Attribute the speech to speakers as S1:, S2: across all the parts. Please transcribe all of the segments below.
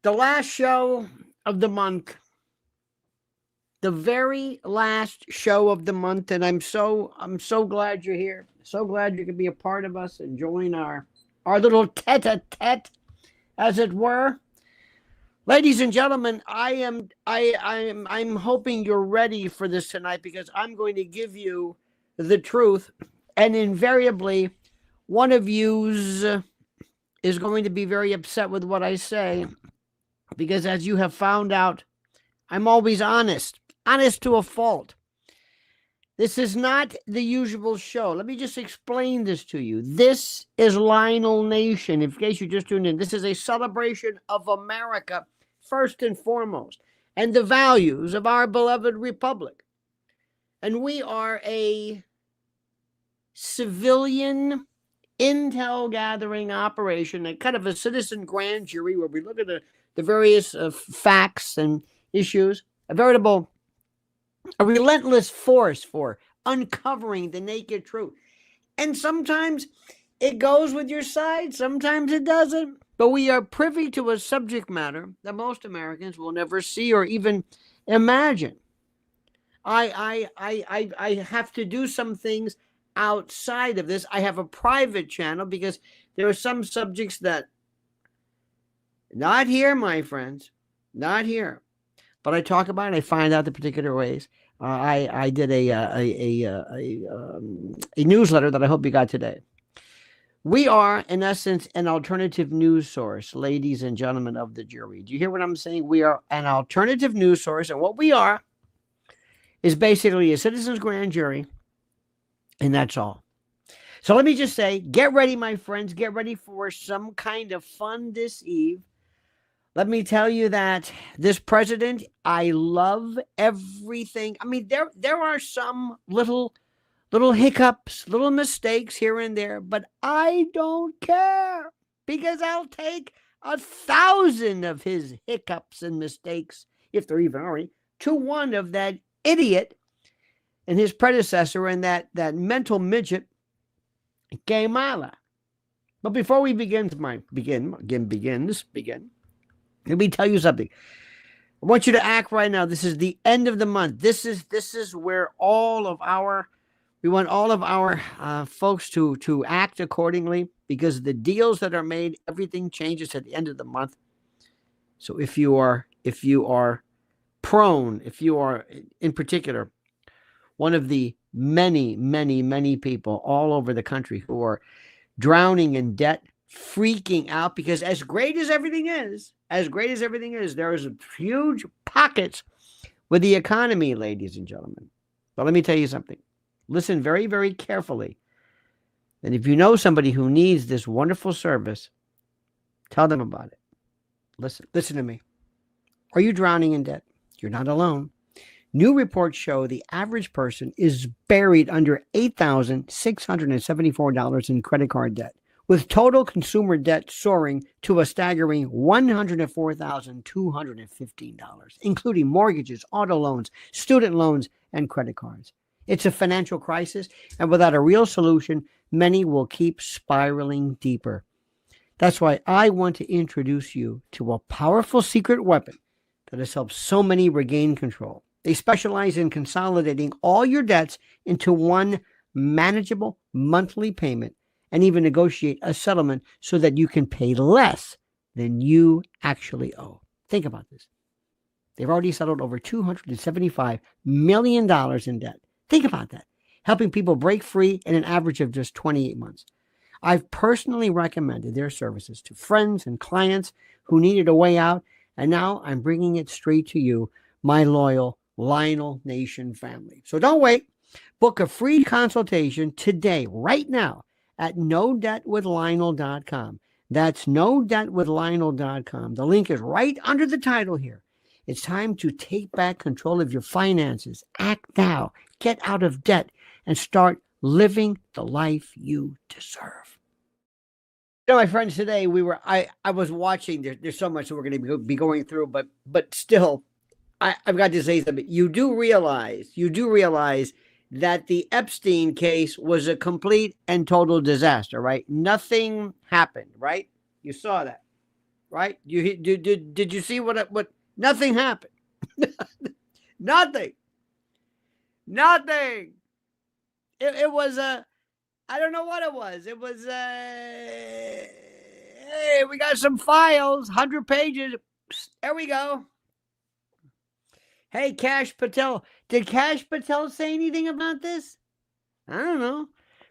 S1: The last show of the month, the very last show of the month, and I'm so glad you're here. So glad you could be a part of us and join our little tete-a-tete, as it were. Ladies and gentlemen, I'm hoping you're ready for this tonight, because I'm going to give you the truth, and invariably one of yous is going to be very upset with what I say, because as you have found out, I'm always honest to a fault. This is not the usual show. Let me just explain this to you. This is Lionel Nation. In case you just tuned in, this is a celebration of America, first and foremost, and the values of our beloved republic. And we are a civilian intel gathering operation, a kind of a citizen grand jury where we look at the various facts and issues, a relentless force for uncovering the naked truth. And sometimes it goes with your side, sometimes it doesn't. But we are privy to a subject matter that most Americans will never see or even imagine. I have to do some things outside of this. I have a private channel because there are some subjects that not here, my friends, not here. But I talk about it. I find out the particular ways. I did a newsletter that I hope you got today. We are, in essence, an alternative news source, ladies and gentlemen of the jury. Do you hear what I'm saying? We are an alternative news source, and what we are is basically a citizen's grand jury, and that's all. So let me just say, get ready, my friends. Get ready for some kind of fun this eve. Let me tell you that this president, I love everything. I mean, there are some little hiccups, little mistakes here and there, but I don't care, because I'll take 1,000 of his hiccups and mistakes, if there even are any, to one of that idiot and his predecessor and that mental midget, Kamala. But before we begin, let me tell you something. I want you to act right now. This is the end of the month. This is where we want all of our folks to act accordingly, because the deals that are made, everything changes at the end of the month. So if you are prone, if you are in particular one of the many people all over the country who are drowning in debt, freaking out, because as great as everything is, there is huge pockets with the economy, ladies and gentlemen. But let me tell you something. Listen very, very carefully. And if you know somebody who needs this wonderful service, tell them about it. Listen to me. Are you drowning in debt? You're not alone. New reports show the average person is buried under $8,674 in credit card debt, with total consumer debt soaring to a staggering $104,215, including mortgages, auto loans, student loans, and credit cards. It's a financial crisis, and without a real solution, many will keep spiraling deeper. That's why I want to introduce you to a powerful secret weapon that has helped so many regain control. They specialize in consolidating all your debts into one manageable monthly payment, and even negotiate a settlement so that you can pay less than you actually owe. Think about this. They've already settled over $275 million in debt. Think about that. Helping people break free in an average of just 28 months. I've personally recommended their services to friends and clients who needed a way out, and now I'm bringing it straight to you, my loyal Lionel Nation family. So don't wait. Book a free consultation today, right now, at nodebtwithlionel.com. That's nodebtwithlionel.com. The link is right under the title here. It's time to take back control of your finances. Act now. Get out of debt and start living the life you deserve. You know, my friends, today I was watching. There's so much that we're going to be going through, but still, I've got to say something. You do realize that the Epstein case was a complete and total disaster, right? Nothing happened, right? You saw that. right? Did you see what? Nothing happened. Nothing. Nothing. It was I don't know what it was. It was hey, we got some files, 100 pages. Psst, there we go. Hey, Kash Patel. Did Kash Patel say anything about this? I don't know.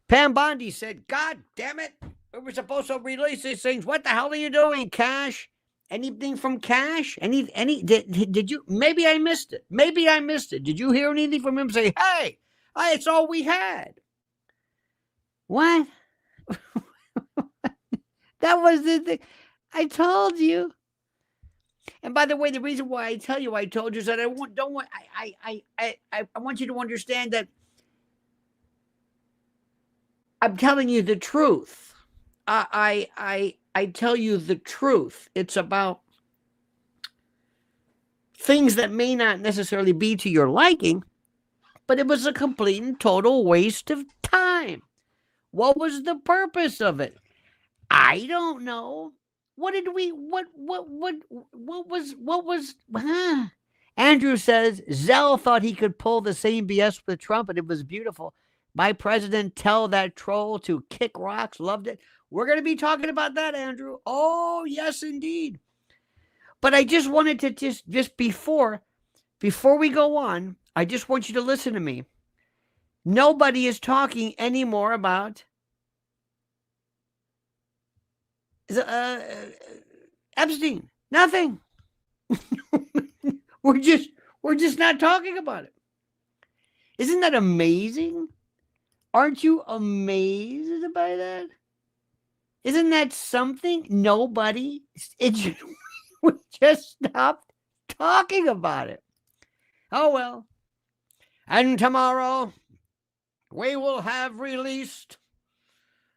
S1: Pam Bondi said, God damn it. We were supposed to release these things. What the hell are you doing, Kash? Anything from Kash? Did you? Maybe I missed it. Maybe I missed it. Did you hear anything from him say, hey, it's all we had? What? That was the thing. I told you. And by the way, the reason why I told you is that I want you to understand that I'm telling you the truth. I tell you the truth. It's about things that may not necessarily be to your liking, but it was a complete and total waste of time. What was the purpose of it? I don't know. What was, Andrew says, Zell thought he could pull the same BS with Trump and it was beautiful. My president tell that troll to kick rocks, loved it. We're going to be talking about that, Andrew. Oh, yes, indeed. But I just wanted to just before we go on, I just want you to listen to me. Nobody is talking anymore about Epstein. Nothing. We're just not talking about it. Isn't that amazing? Aren't you amazed by that? Isn't that something? Nobody. We just stopped talking about it. Oh well. And tomorrow we will have released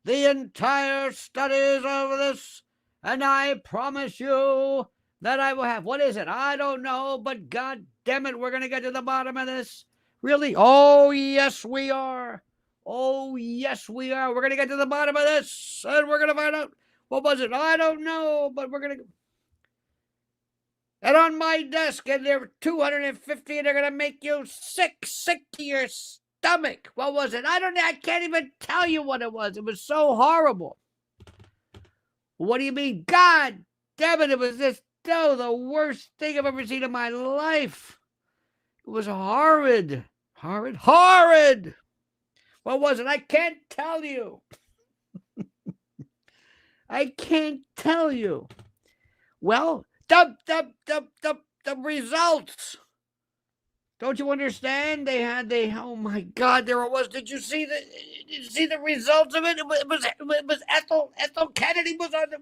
S1: the entire studies of this, and I promise you that I will have. What is it? I don't know, but God damn it, we're going to get to the bottom of this. Really? Oh, yes, we are. Oh, yes, we are. We're going to get to the bottom of this, and we're going to find out. What was it? I don't know, but we're going to. And on my desk, and there are 250, and they're going to make you sick to your stomach. What was it? I can't even tell you what it was. It was so horrible. What do you mean? God damn it, it was the worst thing I've ever seen in my life. It was horrid. Horrid. What was it? I can't tell you. I can't tell you. Well, the results. Don't you understand? Oh my God, there it was. Did you see the results of it? It was Ethel Kennedy was on the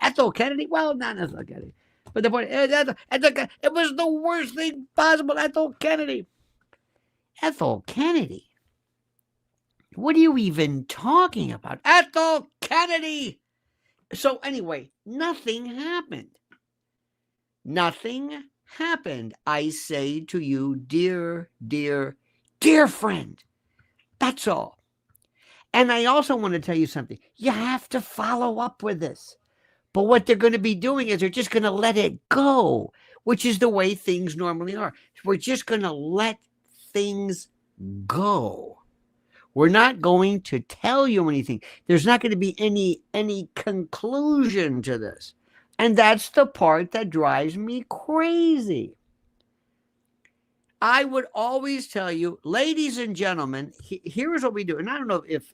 S1: Ethel Kennedy. Well, not Ethel Kennedy, but the point it was the worst thing possible. Ethel Kennedy. What are you even talking about? Ethel Kennedy. So anyway, nothing happened. Nothing happened. I say to you, dear friend, that's all. And I also want to tell you something. You have to follow up with this. But what they're going to be doing is they're just going to let it go, which is the way things normally are. We're just going to let things go. We're not going to tell you anything. There's not going to be any conclusion to this. And that's the part that drives me crazy. I would always tell you, ladies and gentlemen, here's what we do. And I don't know if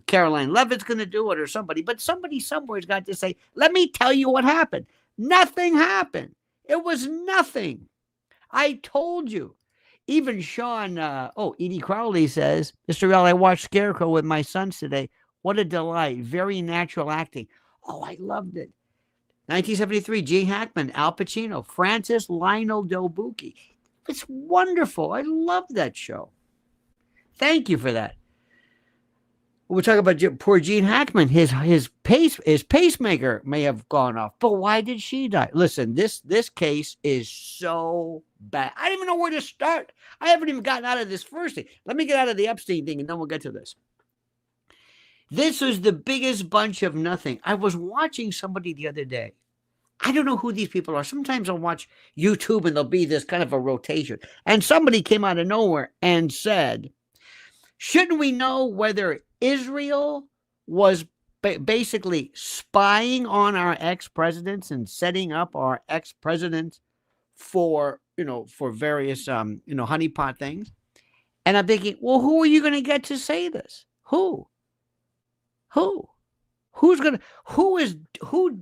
S1: Caroline Levitt's going to do it or somebody, but somebody somewhere's got to say, let me tell you what happened. Nothing happened. It was nothing. I told you. Even Sean, Edie Crowley says, Mr. L, I watched Scarecrow with my sons today. What a delight. Very natural acting. Oh, I loved it. 1973, Gene Hackman, Al Pacino, Francis Lionel Del Bucci. It's wonderful. I love that show. Thank you for that. We're talking about poor Gene Hackman. His pacemaker may have gone off, but why did she die? Listen, this case is so bad. I don't even know where to start. I haven't even gotten out of this first thing. Let me get out of the Epstein thing, and then we'll get to this. This was the biggest bunch of nothing. I was watching somebody the other day. I don't know who these people are. Sometimes I'll watch YouTube and there'll be this kind of a rotation. And somebody came out of nowhere and said, shouldn't we know whether Israel was basically spying on our ex-presidents and setting up our ex-presidents for, for various, honeypot things? And I'm thinking, well, who are you going to get to say this? Who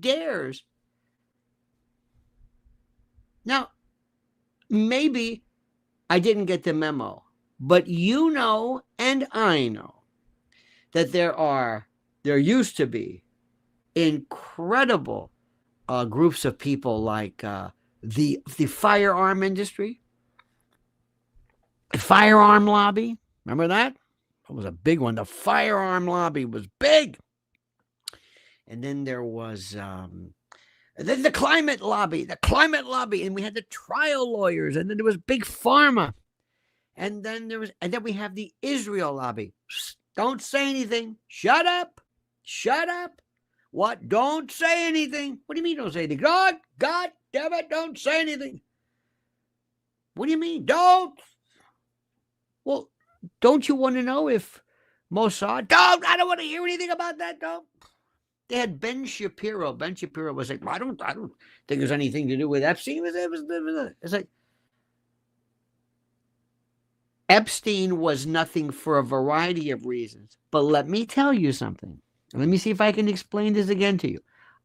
S1: dares? Now, maybe I didn't get the memo, but and I know that there used to be incredible groups of people like the firearm industry, the firearm lobby. Remember that? That was a big one. The firearm lobby was big. And then there was the climate lobby, and we had the trial lawyers, and then there was big pharma. And then we have the Israel lobby. Don't say anything. Shut up. What? Don't say anything. What do you mean don't say anything? God damn it, don't say anything. What do you mean? Don't. Well, don't you want to know if Mossad? Don't. I don't want to hear anything about that. Don't. They had Ben Shapiro. Ben Shapiro was like, well, I don't think there's anything to do with Epstein. It's like Epstein was nothing for a variety of reasons. But let me tell you something. Let me see if I can explain this again to you.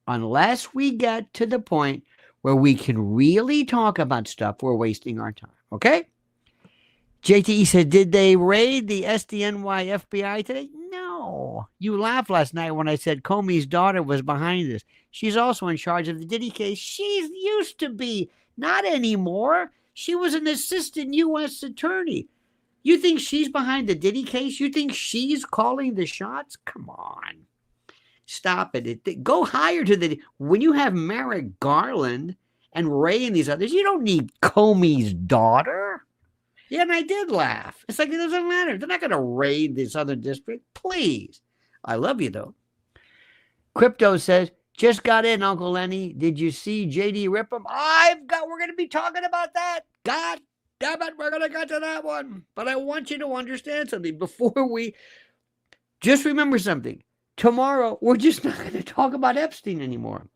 S1: Unless we get to the point where we can really talk about stuff, we're wasting our time. Okay? JTE said, did they raid the SDNY FBI today? No. You laughed last night when I said Comey's daughter was behind this. She's also in charge of the Diddy case. She's used to be. Not anymore. She was an assistant U.S. attorney. You think she's behind the Diddy case? You think she's calling the shots? Come on. Stop it. Go higher to the... When you have Merrick Garland and Ray and these others, you don't need Comey's daughter. Yeah, and I did laugh. It's like, it doesn't matter. They're not going to raid this other district. Please. I love you, though. Crypto says, just got in, Uncle Lenny. Did you see JD Ripham? We're going to be talking about that. God damn it, we're going to get to that one. But I want you to understand something before we... Just remember something. Tomorrow, we're just not going to talk about Epstein anymore.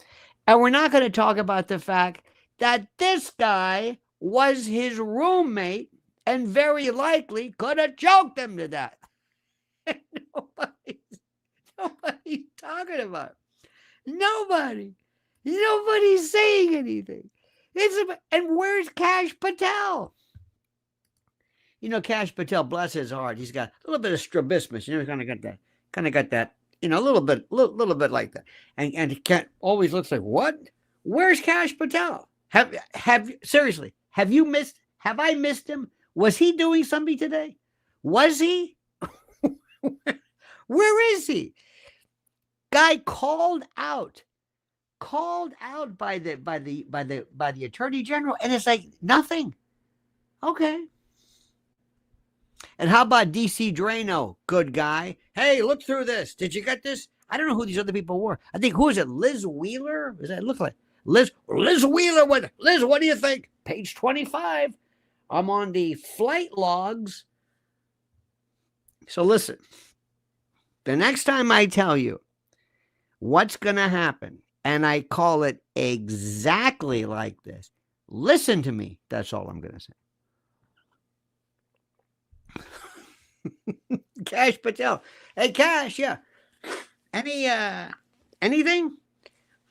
S1: And we're not going to talk about the fact that this guy was his roommate and very likely could have choked him to death. Nobody's talking about it. Nobody's saying anything. And where's Kash Patel? Kash Patel, bless his heart, he's got a little bit of strabismus. He's kind of got that, a little bit like that. And he can't always looks like, what? Where's Kash Patel? Have I missed him? Was he doing something today? Was he? Where is he? Guy called out by the Attorney General, and it's like nothing. Okay. And how about DC Drano? Good guy. Hey, look through this. Did you get this? I don't know who these other people were. I think, who is it? Liz Wheeler? Does that look like Liz Wheeler? Liz, what do you think? Page 25. I'm on the flight logs. So listen, the next time I tell you what's going to happen, and I call it exactly like this, listen to me. That's all I'm going to say. Kash Patel. Hey, Kash, yeah. Anything? I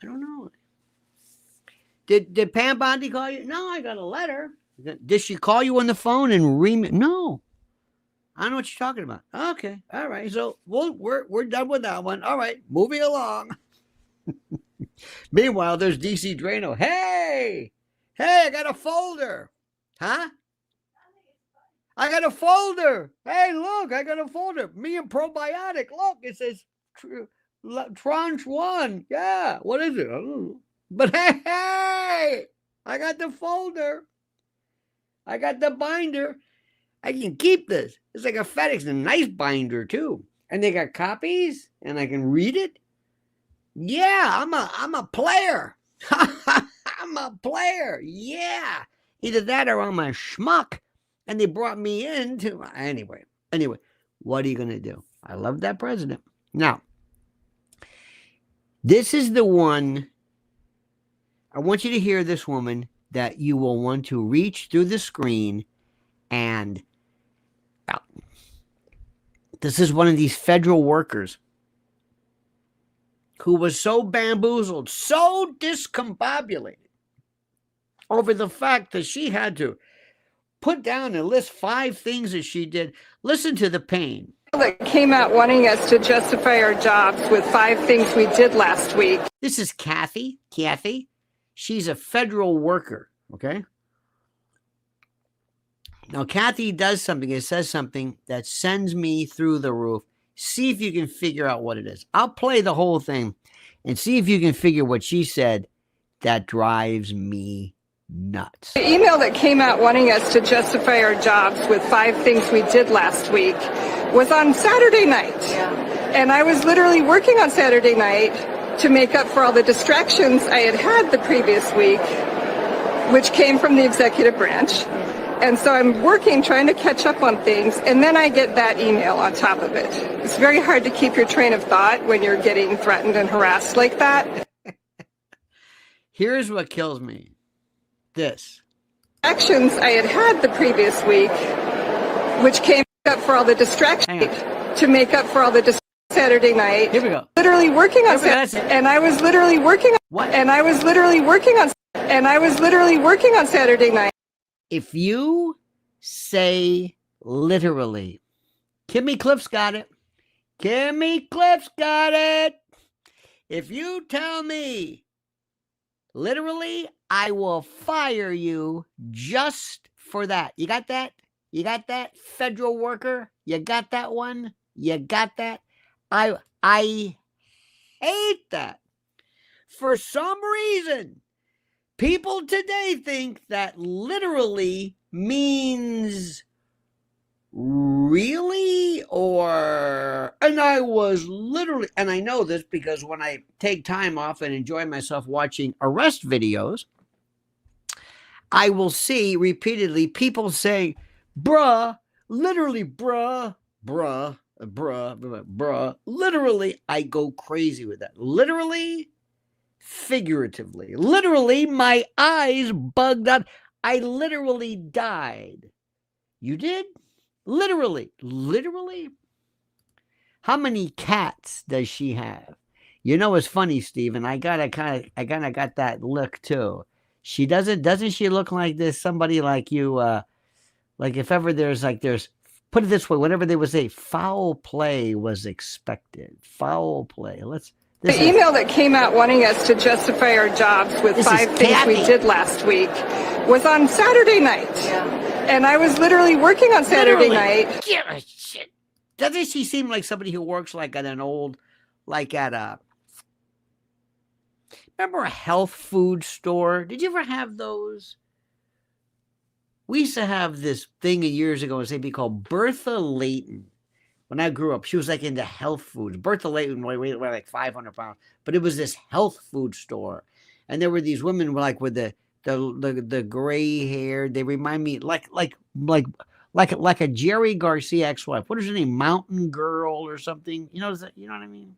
S1: don't know. Did Pam Bondi call you? No, I got a letter. Did she call you on the phone and No. I don't know what you're talking about. Okay. All right. So we're done with that one. All right. Moving along. Meanwhile, there's DC Drano. Hey, I got a folder. Huh? I got a folder. Hey, look, I got a folder. Me and Probiotic. Look, it says Tranche 1. Yeah. What is it? I don't know. But hey, I got the folder. I got the binder. I can keep this. It's like a FedEx, a nice binder too. And they got copies and I can read it. Yeah, I'm a player. I'm a player. Yeah. Either that or I'm a schmuck. And they brought me in to anyway, what are you going to do? I love that president. Now, this is the one. I want you to hear this woman that you will want to reach through the screen and this is one of these federal workers who was so bamboozled, so discombobulated over the fact that she had to put down and list 5 things that she did. Listen to the pain.
S2: That came out wanting us to justify our jobs with 5 things we did last week.
S1: This is Kathy. She's a federal worker, okay? Now, Kathy does something. It says something that sends me through the roof. See if you can figure out what it is. I'll play the whole thing and see if you can figure what she said that drives me nuts.
S2: The email that came out wanting us to justify our jobs with 5 things we did last week was on Saturday night. Yeah. And I was literally working on Saturday night to make up for all the distractions I had had the previous week, which came from the executive branch. And so I'm working, trying to catch up on things, and then I get that email on top of it. It's very hard to keep your train of thought when you're getting threatened and harassed like that.
S1: Here's what kills me. This.
S2: Actions I had had the previous week, which came up for all the distractions, to make up for all the distractions Saturday night.
S1: Here we go.
S2: Literally working on Saturday, and I was literally working on
S1: what?
S2: And I was literally working on Saturday night.
S1: If you say literally, Kimmy Cliff's got it. Kimmy Cliff's got it. If you tell me literally, I will fire you just for that. You got that? You got that, federal worker? You got that one? You got that? I hate that. For some reason, people today think that literally means really, and I was literally, and I know this because when I take time off and enjoy myself watching arrest videos, I will see repeatedly people say, bruh, literally, bruh. Literally, I go crazy with that. Literally, figuratively. Literally, my eyes bugged out. I literally died. You did? Literally. How many cats does she have? You know, it's funny, Stephen. I got that look too. She doesn't she look like this? Somebody like you, like if ever there's put it this way, whenever they would say foul play was expected. Foul play.
S2: The email that came out wanting us to justify our jobs with 5 things we did last week was on Saturday night. Yeah. And I was literally working on Saturday night.
S1: Give a shit. Doesn't she seem like somebody who works like at an old, like at a, remember a health food store? Did you ever have those? We used to have this thing years ago, it be called Bertha Layton. When I grew up, she was like into health foods. Bertha Layton weighed like 500 pounds, but it was this health food store. And there were these women like with the gray hair. They remind me like a Jerry Garcia ex-wife. What is her name? Mountain Girl or something? You know what I mean?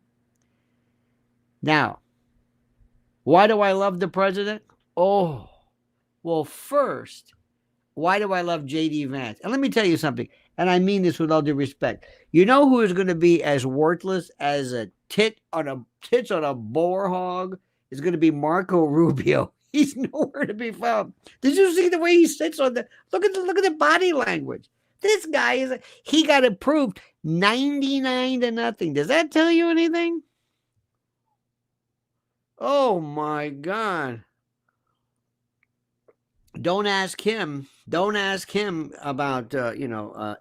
S1: Now, why do I love the president? Oh, well, first, why do I love J.D. Vance? And let me tell you something, and I mean this with all due respect. You know who is going to be as worthless as a tits on a boar hog? Is going to be Marco Rubio. He's nowhere to be found. Did you see the way he sits on the look at the body language? This guy he got approved 99-0. Does that tell you anything? Oh my God. Don't ask him about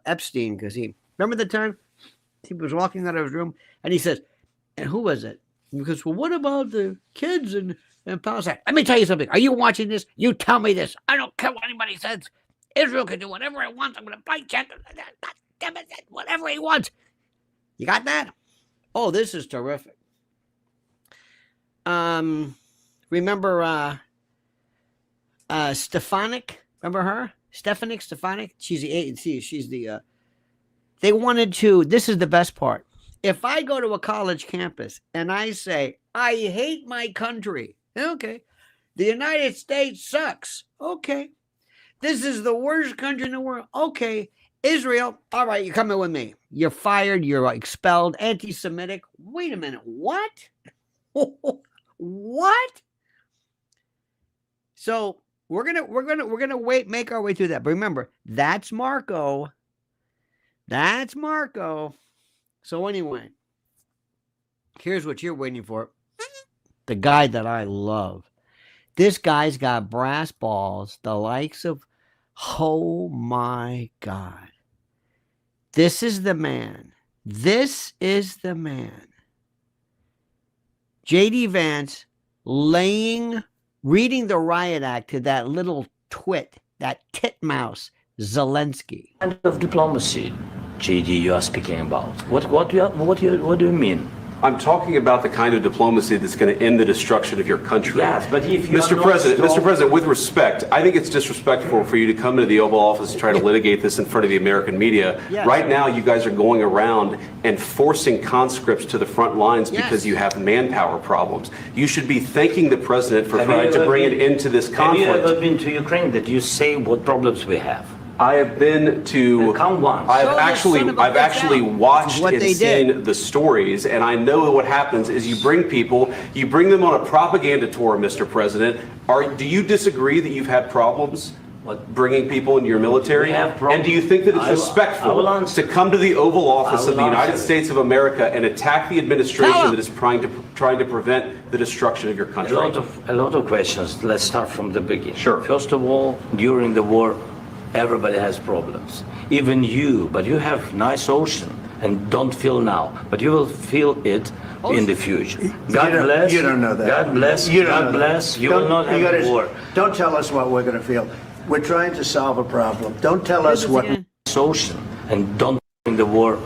S1: Epstein, because remember the time he was walking out of his room and he says, and who was it? He goes, well, what about the kids in Palestine? Let me tell you something. Are you watching this? You tell me this. I don't care what anybody says. Israel can do whatever it wants. I'm going to fight check whatever he wants. You got that? Oh, this is terrific. Remember Stefanik? Remember her? Stefanik? She's the ANC. She's the they wanted to, this is the best part. If I go to a college campus and I say, I hate my country, okay. The United States sucks. Okay. This is the worst country in the world. Okay. Israel, all right, you're coming with me. You're fired, you're expelled, anti-Semitic. Wait a minute, what? What? So we're gonna make our way through that. But remember, that's Marco. That's Marco. So anyway, here's what you're waiting for. The guy that I love. This guy's got brass balls, the likes of, oh my God. This is the man. This is the man. J.D. Vance reading the riot act to that little twit, that titmouse, Zelenskyy.
S3: What kind of diplomacy, JD, you are speaking about? What do you mean?
S4: I'm talking about the kind of diplomacy that's going to end the destruction of your country.
S3: Yes, but if you
S4: Mr. President, with respect, I think it's disrespectful for you to come into the Oval Office and try to litigate this in front of the American media.
S1: Yes.
S4: Right now, you guys are going around and forcing conscripts to the front lines because you have manpower problems. You should be thanking the president for trying to bring an end to this conflict.
S3: Have you ever been to Ukraine that you say what problems we have?
S4: I have been to.
S3: Count once.
S4: I've actually watched and
S1: they
S4: seen
S1: did.
S4: the stories, and I know what happens is you bring people, you bring them on a propaganda tour, Mr. President. Do you disagree that you've had problems bringing people into your military?
S3: We have problems.
S4: And do you think that it's respectful to come to the Oval Office of the United States of America and attack the administration that is trying to prevent the destruction of your country?
S3: A lot of questions. Let's start from the beginning.
S4: Sure.
S3: First of all, during the war, everybody has problems. Even you, but you have nice ocean and don't feel now, but you will feel it in the future. God bless.
S5: You don't know that.
S3: God bless. God bless. You will not have war.
S5: Don't tell us what we're going to feel. We're trying to solve a problem. Don't tell us what.
S3: Ocean and don't in the war.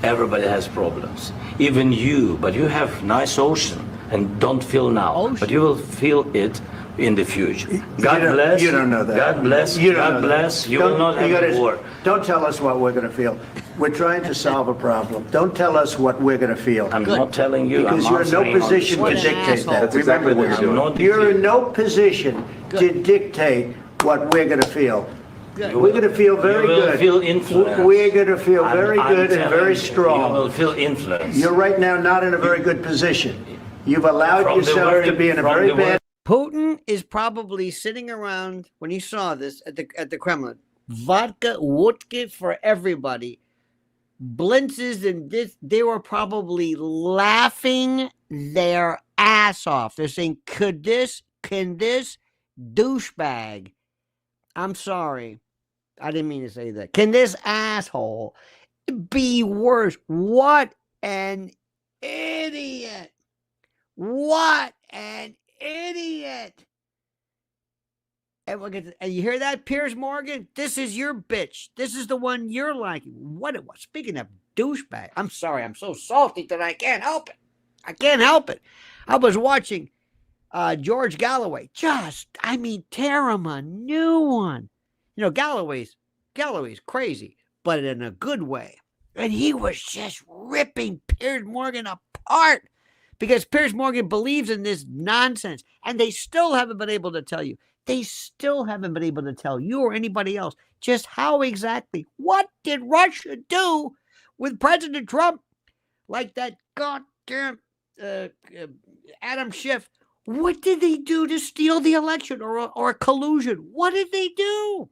S3: Everybody has problems. Even you, but you have nice ocean and don't feel now, but you will feel it in the future. God bless.
S5: You don't know that.
S3: God bless. God bless. You will not have war.
S5: Don't tell us what we're going to feel. We're trying to solve a problem. Don't tell us what we're going to feel.
S3: I'm not telling you.
S5: Because you're in no position to dictate that.
S4: That's exactly what you're doing.
S5: You're in no position to dictate what we're going to feel. We're going to feel very good.
S3: You will feel influence.
S5: We're going to feel very good and very strong.
S3: You will feel influence.
S5: You're right now not in a very good position. You've allowed yourself to be in a very bad.
S1: Putin is probably sitting around when he saw this at the Kremlin. Vodka, vodka for everybody. Blintzes and this, they were probably laughing their ass off. They're saying, can this douchebag, I'm sorry, I didn't mean to say that. Can this asshole be worse? What an idiot. What an idiot. And you hear that, Piers Morgan? This is your bitch. This is the one you're liking. What it was. Speaking of douchebag, I'm sorry. I'm so salty that I can't help it. I can't help it. I was watching George Galloway. Tear him a new one. You know, Galloway's crazy, but in a good way. And he was just ripping Piers Morgan apart because Piers Morgan believes in this nonsense. And they still haven't been able to tell you. They still haven't been able to tell you or anybody else just how exactly, what did Russia do with President Trump? Like that goddamn Adam Schiff. What did they do to steal the election or collusion? What did they do?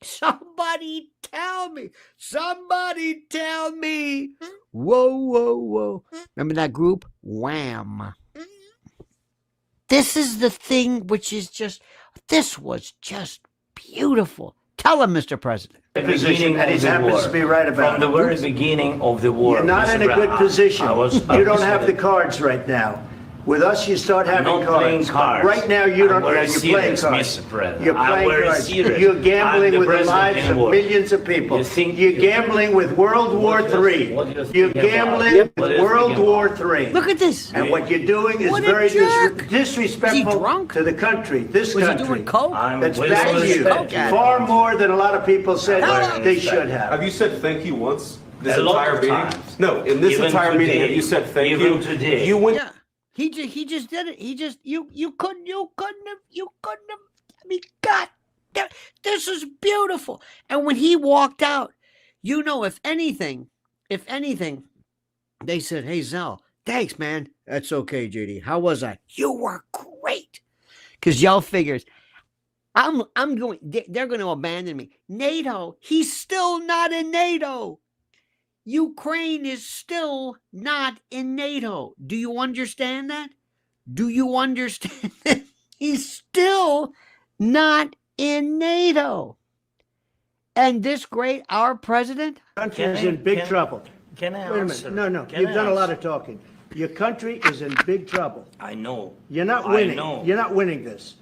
S1: Somebody tell me. Somebody tell me. Whoa, whoa, whoa. Remember that group? Wham. This is the thing which is this was just beautiful. Tell him, Mr. President.
S5: Position, and he happens to be right about
S3: From the very beginning of the war.
S5: You're not in a good position. You don't have the cards right now. With us, you start having
S3: I'm not playing
S5: cards.
S3: cards.
S5: Right now, you don't.
S3: I'm very
S5: You're playing
S3: serious,
S5: cards.
S3: Mr. President.
S5: You're
S3: I'm
S5: playing
S3: very
S5: cards.
S3: serious.
S5: You're
S3: I'm
S5: gambling
S3: the
S5: with the
S3: president
S5: lives of
S3: anymore.
S5: millions of people.
S3: You think-
S5: You're gambling with World War
S3: What do you
S5: III.
S3: think
S5: You're
S3: about-
S5: gambling
S3: What
S5: with
S3: do you
S5: World
S3: think about-
S5: War III.
S1: Look at this.
S5: And what you're doing is
S1: What a
S5: very
S1: jerk.
S5: disrespectful
S1: Is he drunk?
S5: to the country, this
S1: Was he
S5: country.
S1: doing coke?
S3: I'm
S5: That's
S3: way
S5: back
S3: more
S5: to you.
S1: Coke addict.
S5: Far more than a lot of people said
S3: Hello.
S5: they should have.
S4: Have you said thank you once this
S3: A lot
S4: entire
S3: of
S4: meeting?
S3: times.
S4: No, in this
S3: Even
S4: entire meeting,
S3: today.
S4: have you said thank
S3: Even
S4: you?
S3: today.
S4: You went
S1: Yeah. He just did it. He just you couldn't have. I mean, God, this is beautiful. And when he walked out, if anything, they said, "Hey Zell, thanks, man. That's okay, JD. How was I? You were great." Because y'all figures, I'm going. They're going to abandon me. NATO. He's still not in NATO. Ukraine is still not in NATO. Do you understand that? Do you understand that? He's still not in NATO. And this great, our president,
S5: Country is in big trouble.
S3: Can I
S5: Wait a
S3: answer?
S5: minute. No.
S3: Can
S5: You've
S3: I
S5: done a lot
S3: answer?
S5: of talking. Your country is in big trouble.
S3: I know.
S5: You're not
S3: I
S5: winning.
S3: know.
S5: You're not winning this.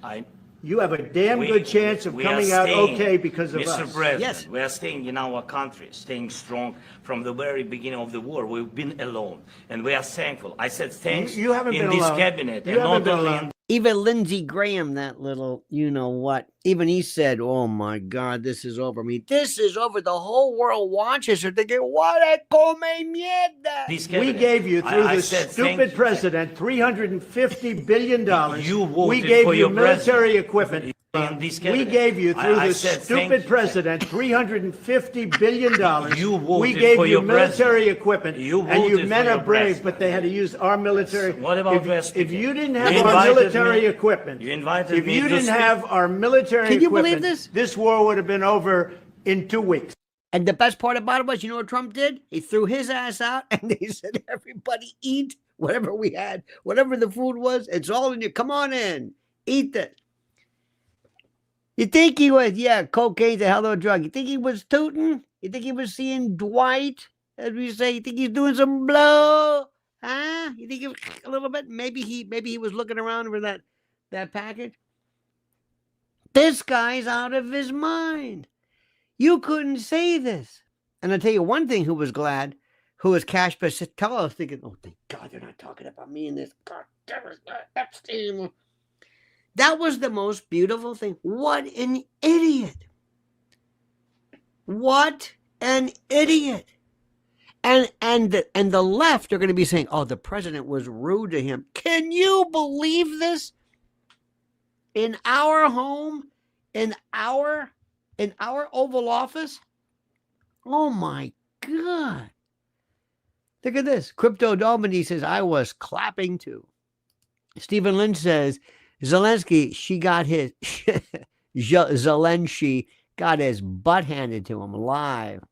S5: You have a damn good chance of
S3: we are
S5: coming out
S3: staying,
S5: okay because of
S3: Mr.
S5: us.
S3: President,
S1: Yes.
S3: we are staying in our country, staying strong from the very beginning of the war. We've been alone, and we are thankful. I said thanks
S5: You haven't
S3: in
S5: been
S3: this
S5: alone.
S3: cabinet,
S5: You
S3: and
S5: haven't
S3: not
S5: been
S3: only
S5: alone.
S3: in
S1: even Lindsey Graham, that little, what, even he said, "Oh my God, this is over." I mean, this is over. The whole world watches her thinking, "What a come mierda."
S3: this
S5: We
S3: cabinet.
S5: gave you, through
S3: I
S5: this
S3: said thank
S5: stupid
S3: you.
S5: president, $350 billion.
S3: You voted
S5: We gave
S3: for
S5: you
S3: your
S5: military
S3: president.
S5: equipment.
S3: In this
S5: We
S3: cabinet.
S5: gave you, through
S3: I
S5: this
S3: said
S5: stupid
S3: thank you.
S5: president, $350 billion.
S3: You
S5: We
S3: voted
S5: gave
S3: for
S5: you
S3: your
S5: military
S3: president.
S5: equipment.
S3: You
S5: And you
S3: voted
S5: men
S3: for
S5: are
S3: your
S5: brave,
S3: president.
S5: but they had to use our military.
S3: What about your
S5: If
S3: speaking?
S5: you didn't
S3: You
S5: have our
S3: invited
S5: military
S3: me-
S5: equipment,
S3: you invited
S5: if
S3: me
S5: you
S3: to
S5: didn't
S3: speak.
S5: have our military
S1: Can you
S5: equipment,
S1: believe this?
S5: this war would have been over in 2 weeks.
S1: And the best part about it was, what Trump did? He threw his ass out, and they said, "Everybody eat whatever we had, whatever the food was. It's all in you. Come on in, eat it." You think he was, cocaine's a hell of a drug. You think he was tooting? You think he was seeing Dwight, as we say? You think he's doing some blow? Huh? You think a little bit? Maybe he was looking around for that package. This guy's out of his mind. You couldn't say this. And I'll tell you one thing, who was Cash Pastel, thinking, "Oh, thank God they're not talking about me in this. God damn it, Epstein." That was the most beautiful thing. What an idiot. What an idiot. And the left are going to be saying, "Oh, the president was rude to him." Can you believe this? In our home, in our Oval Office? Oh my God. Look at this. Crypto Domini says, "I was clapping too." Stephen Lynch says, Zelensky, Zelensky got his butt handed to him live.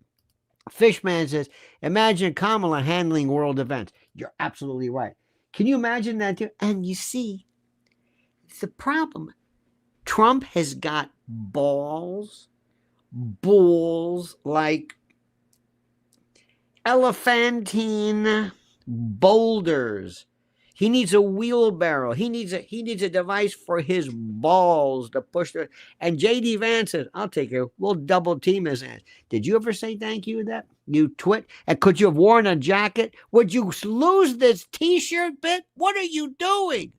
S1: Fishman says, "Imagine Kamala handling world events." You're absolutely right. Can you imagine that too? And you see, it's the problem. Trump has got balls like elephantine boulders. He needs a wheelbarrow. He needs a device for his balls to push the. And JD Vance says, "I'll take it. We'll double team his ass." Did you ever say thank you to that? You twit? And could you have worn a jacket? Would you lose this T-shirt bit? What are you doing?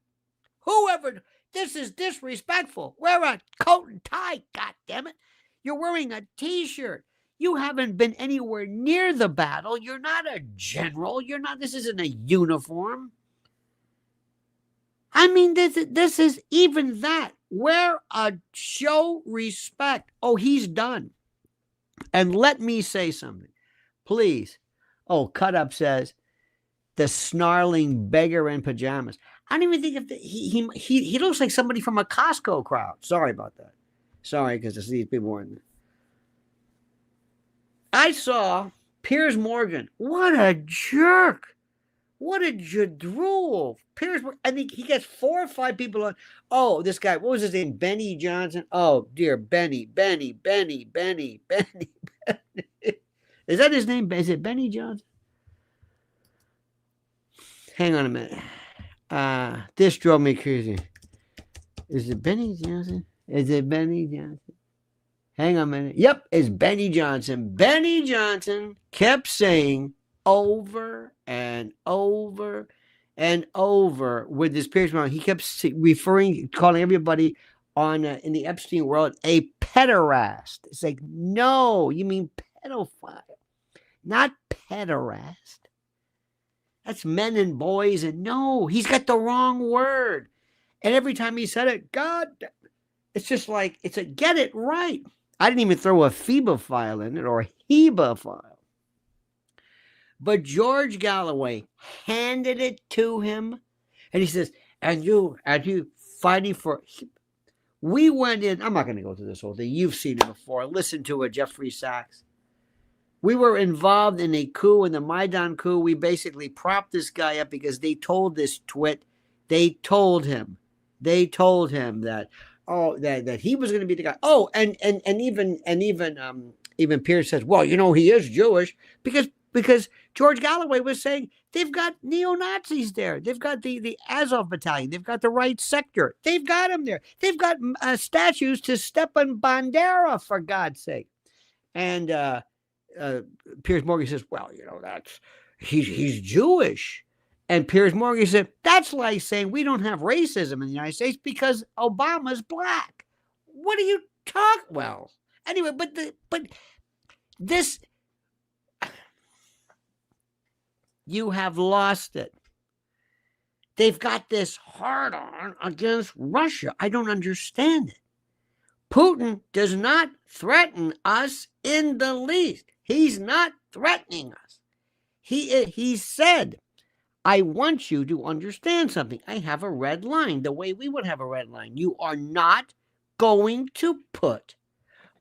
S1: Whoever, this is disrespectful. Wear a coat and tie, goddammit. You're wearing a T-shirt. You haven't been anywhere near the battle. You're not a general. This isn't a uniform. I mean, this is even that. Show respect. Oh, he's done. And let me say something, please. Oh, Cut Up says, "The snarling beggar in pajamas." I don't even think he looks like somebody from a Costco crowd. Sorry about that. Sorry, because these people weren't there. I saw Piers Morgan. What a jerk. What a jadrul. Piers, I think he gets 4 or 5 people on. Oh, this guy, what was his name? Benny Johnson. Oh, dear, Benny. Is that his name? Is it Benny Johnson? Hang on a minute. This drove me crazy. Is it Benny Johnson? Is it Benny Johnson? Hang on a minute. Yep, it's Benny Johnson. Benny Johnson kept saying over and over and over with this Pierce Morgan. He kept calling everybody on in the Epstein world a pederast. It's like, no, you mean pedophile, not pederast. That's men and boys, and no, he's got the wrong word. And every time he said it, God, it's just like, it's a get it right. I didn't even throw a phebophile in it or a hebephile. But George Galloway handed it to him, and he says, and you fighting for... We went in, I'm not going to go through this whole thing. You've seen it before. Listen to it, Jeffrey Sachs. We were involved in a coup, in the Maidan coup. We basically propped this guy up because they told this twit, they told him that, that he was going to be the guy. Oh, and even Pierce says, well, he is Jewish because George Galloway was saying they've got neo-Nazis there. They've got the Azov battalion. They've got the right sector. They've got them there. They've got statues to Stepan Bandera, for God's sake. And Piers Morgan says, well, he's Jewish. And Piers Morgan said, that's like saying we don't have racism in the United States because Obama's black. What are you talking? Well, anyway, but this, you have lost it. They've got this hard on against Russia. I don't understand it. Putin does not threaten us in the least. He's not threatening us. He said, I want you to understand something. I have a red line, the way we would have a red line. You are not going to put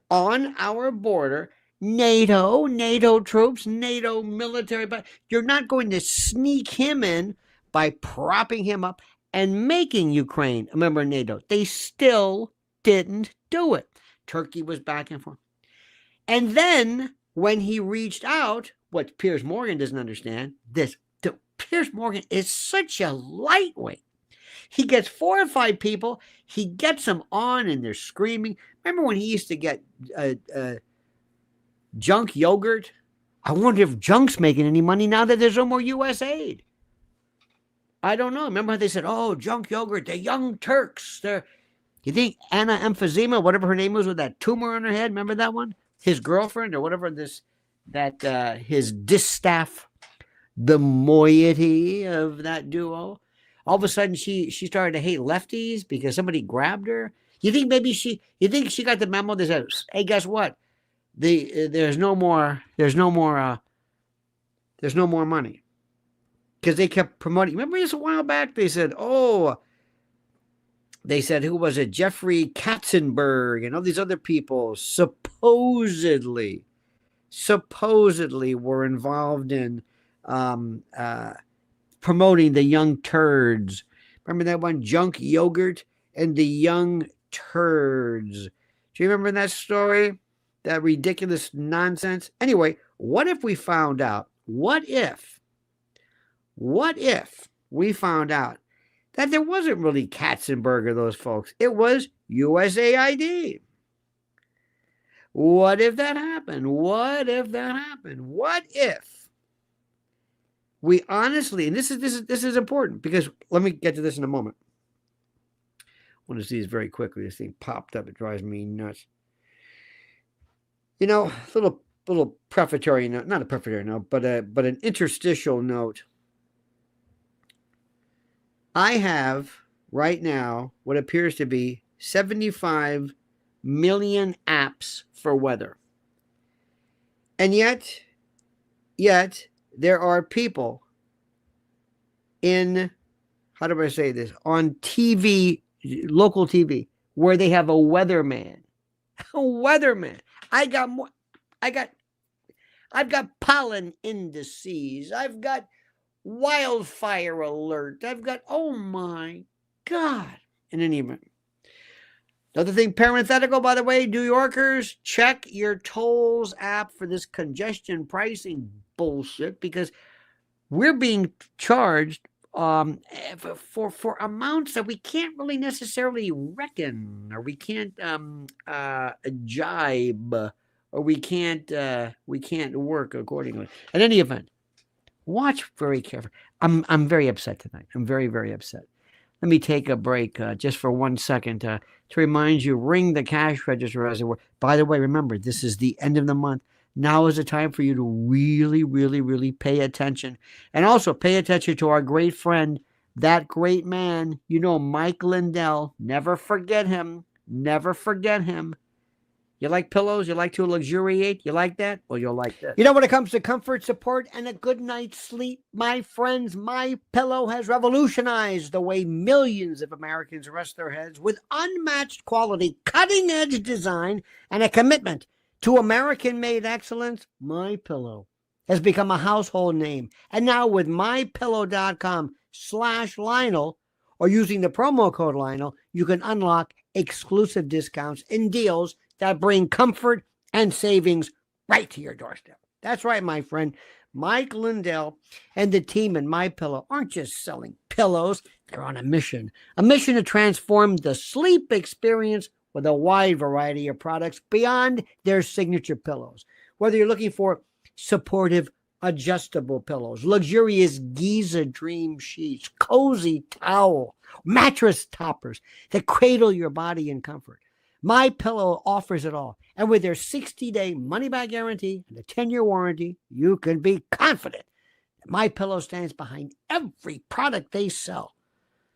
S1: on our border NATO troops, NATO military, but you're not going to sneak him in by propping him up and making Ukraine a member of NATO. They still didn't do it. Turkey was back and forth. And then when he reached out, what Piers Morgan doesn't understand, Piers Morgan is such a lightweight. He gets 4 or 5 people, he gets them on and they're screaming. Remember when he used to get junk yogurt? I wonder if junk's making any money now that there's no more U.S. aid. I don't know. Remember how they said, oh, junk yogurt, the young Turks. You think Anna Emphysema, whatever her name was, with that tumor on her head, remember that one? His girlfriend or whatever his distaff, the moiety of that duo. All of a sudden she started to hate lefties because somebody grabbed her. You think she got the memo that said, hey, guess what? There's no more money. Because they kept promoting. Remember this a while back? They said, who was it? Jeffrey Katzenberg and all these other people supposedly were involved in promoting the young turds. Remember that one, junk yogurt and the young turds? Do you remember that story? That ridiculous nonsense? Anyway, what if we found out? What if we found out that there wasn't really Katzenberg or those folks? It was USAID. What if that happened? What if we honestly, and this is important because let me get to this in a moment. I want to see this very quickly. This thing popped up. It drives me nuts. Little prefatory note, not a prefatory note, but an interstitial note. I have right now what appears to be 75 million apps for weather. And yet there are people in, how do I say this, on TV, local TV, where they have a weatherman. A weatherman. I've got pollen indices. I've got wildfire alert. I've got, oh my God. In any event. Another thing, parenthetical, by the way, New Yorkers, check your tolls app for this congestion pricing bullshit because we're being charged for amounts that we can't really necessarily reckon, or we can't jibe, or we can't work accordingly. In any event, watch very carefully. I'm very upset tonight. I'm very, very upset. Let me take a break just for 1 second to remind you, ring the cash register as it were. By the way, remember, this is the end of the month. Now is the time for you to really, really, really pay attention. And also pay attention to our great friend, that great man, Mike Lindell. Never forget him. Never forget him. You like pillows? You like to luxuriate? You like that? Well, you'll like this. When it comes to comfort, support, and a good night's sleep, my friends, MyPillow has revolutionized the way millions of Americans rest their heads with unmatched quality, cutting-edge design, and a commitment to American-made excellence. MyPillow has become a household name. And now with MyPillow.com/Lionel, or using the promo code Lionel, you can unlock exclusive discounts and deals that bring comfort and savings right to your doorstep. That's right, my friend. Mike Lindell and the team in MyPillow aren't just selling pillows. They're on a mission to transform the sleep experience with a wide variety of products beyond their signature pillows. Whether you're looking for supportive, adjustable pillows, luxurious Giza Dream sheets, cozy towel, mattress toppers that cradle your body in comfort, MyPillow offers it all. And with their 60-day money-back guarantee and a 10-year warranty, you can be confident that MyPillow stands behind every product they sell.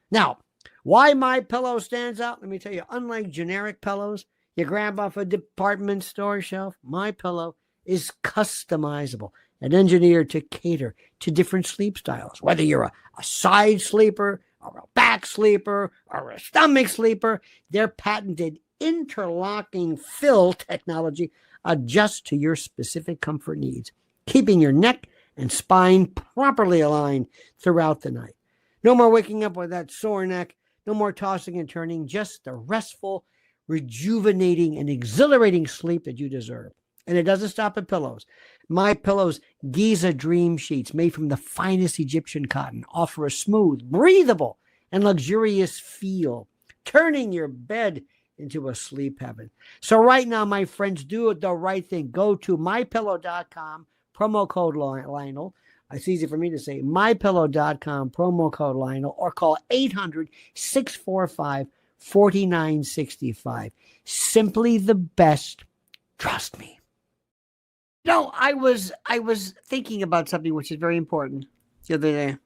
S1: Now, why MyPillow stands out? Let me tell you, unlike generic pillows you grab off a department store shelf, MyPillow is customizable and engineered to cater to different sleep styles. Whether you're a side sleeper or a back sleeper or a stomach sleeper, their patented interlocking fill technology adjusts to your specific comfort needs, keeping your neck and spine properly aligned throughout the night. No more waking up with that sore neck, no more tossing and turning, just the restful, rejuvenating, and exhilarating sleep that you deserve. And it doesn't stop at pillows. MyPillow's Giza Dream sheets, made from the finest Egyptian cotton, offer a smooth, breathable, and luxurious feel, turning your bed into a sleep heaven. So right now, my friends, do the right thing. Go to MyPillow.com, promo code Lionel. It's easy for me to say, MyPillow.com, promo code Lionel, or call 800-645-4965. Simply the best. Trust me. I was thinking about something which is very important the other day,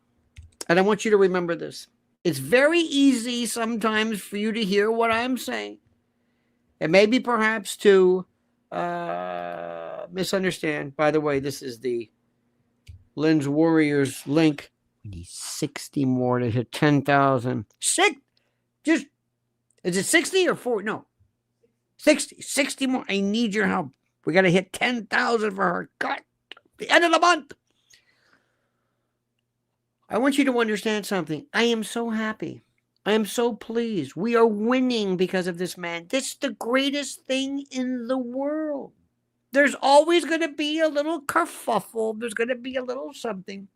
S1: and I want you to remember this. It's very easy sometimes for you to hear what I'm saying, and maybe perhaps to misunderstand. By the way, this is the Lynn's Warriors link. We need 60 more to hit 10,000. Is it 60 or 40? No, 60 more. I need your help. We got to hit 10,000 for her. God, the end of the month. I want you to understand something. I am so happy. I am so pleased. We are winning because of this man. This is the greatest thing in the world. There's always going to be a little kerfuffle. There's going to be a little something.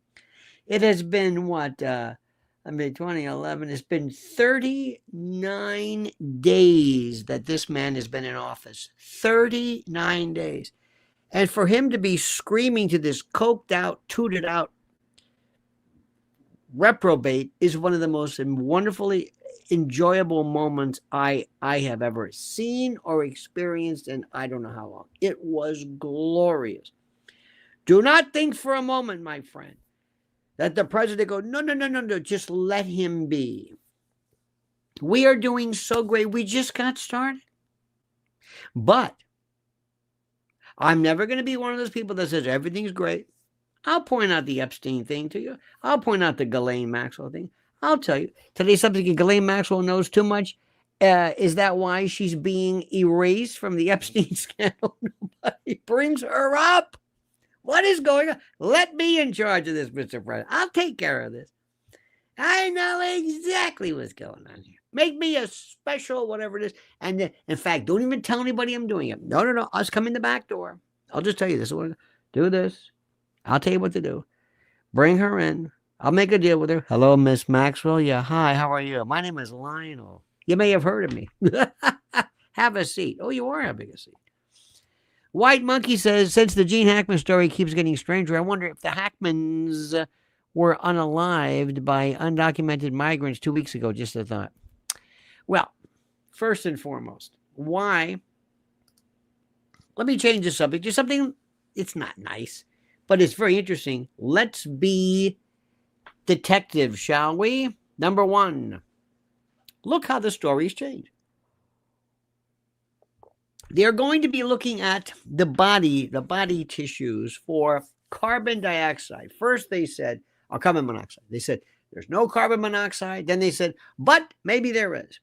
S1: It has been 2011. It's been 39 days that this man has been in office. 39 days. And for him to be screaming to this coked out, tooted out reprobate is one of the most wonderfully enjoyable moments I have ever seen or experienced in I don't know how long. It was glorious. Do not think for a moment, my friend, that the president goes, no, just let him be. We are doing so great. We just got started. But I'm never going to be one of those people that says everything's great. I'll point out the Epstein thing to you. I'll point out the Ghislaine Maxwell thing. I'll tell you. Today, something Ghislaine Maxwell knows too much. Is that why she's being erased from the Epstein scandal? Nobody brings her up. What is going on? Let me in charge of this, Mr. President. I'll take care of this. I know exactly what's going on here. Make me a special whatever it is. And in fact, don't even tell anybody I'm doing it. No. I'll just come in the back door. I'll just tell you this. Do this. I'll tell you what to do. Bring her in. I'll make a deal with her. Hello, Miss Maxwell. Yeah, hi, how are you? My name is Lionel. You may have heard of me. Have a seat. Oh, you are having a seat. White Monkey says, since the Gene Hackman story keeps getting stranger, I wonder if the Hackmans were unalived by undocumented migrants 2 weeks ago. Just a thought. Well, first and foremost, why? Let me change the subject to something, it's not nice, but it's very interesting. Let's be detectives, shall we? Number one, look how the stories change. They're going to be looking at the body tissues for carbon dioxide. First they said, or carbon monoxide. They said, there's no carbon monoxide. Then they said, but maybe there is.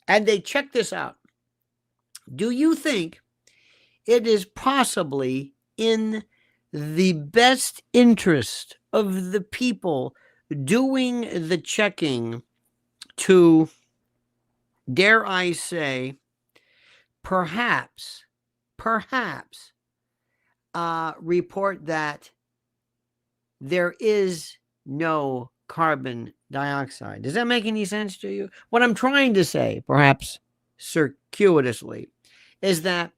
S1: And they checked this out. Do you think it is possibly in the best interest of the people doing the checking to, dare I say, perhaps report that there is no carbon dioxide? Does that make any sense to you? What I'm trying to say, perhaps circuitously, is that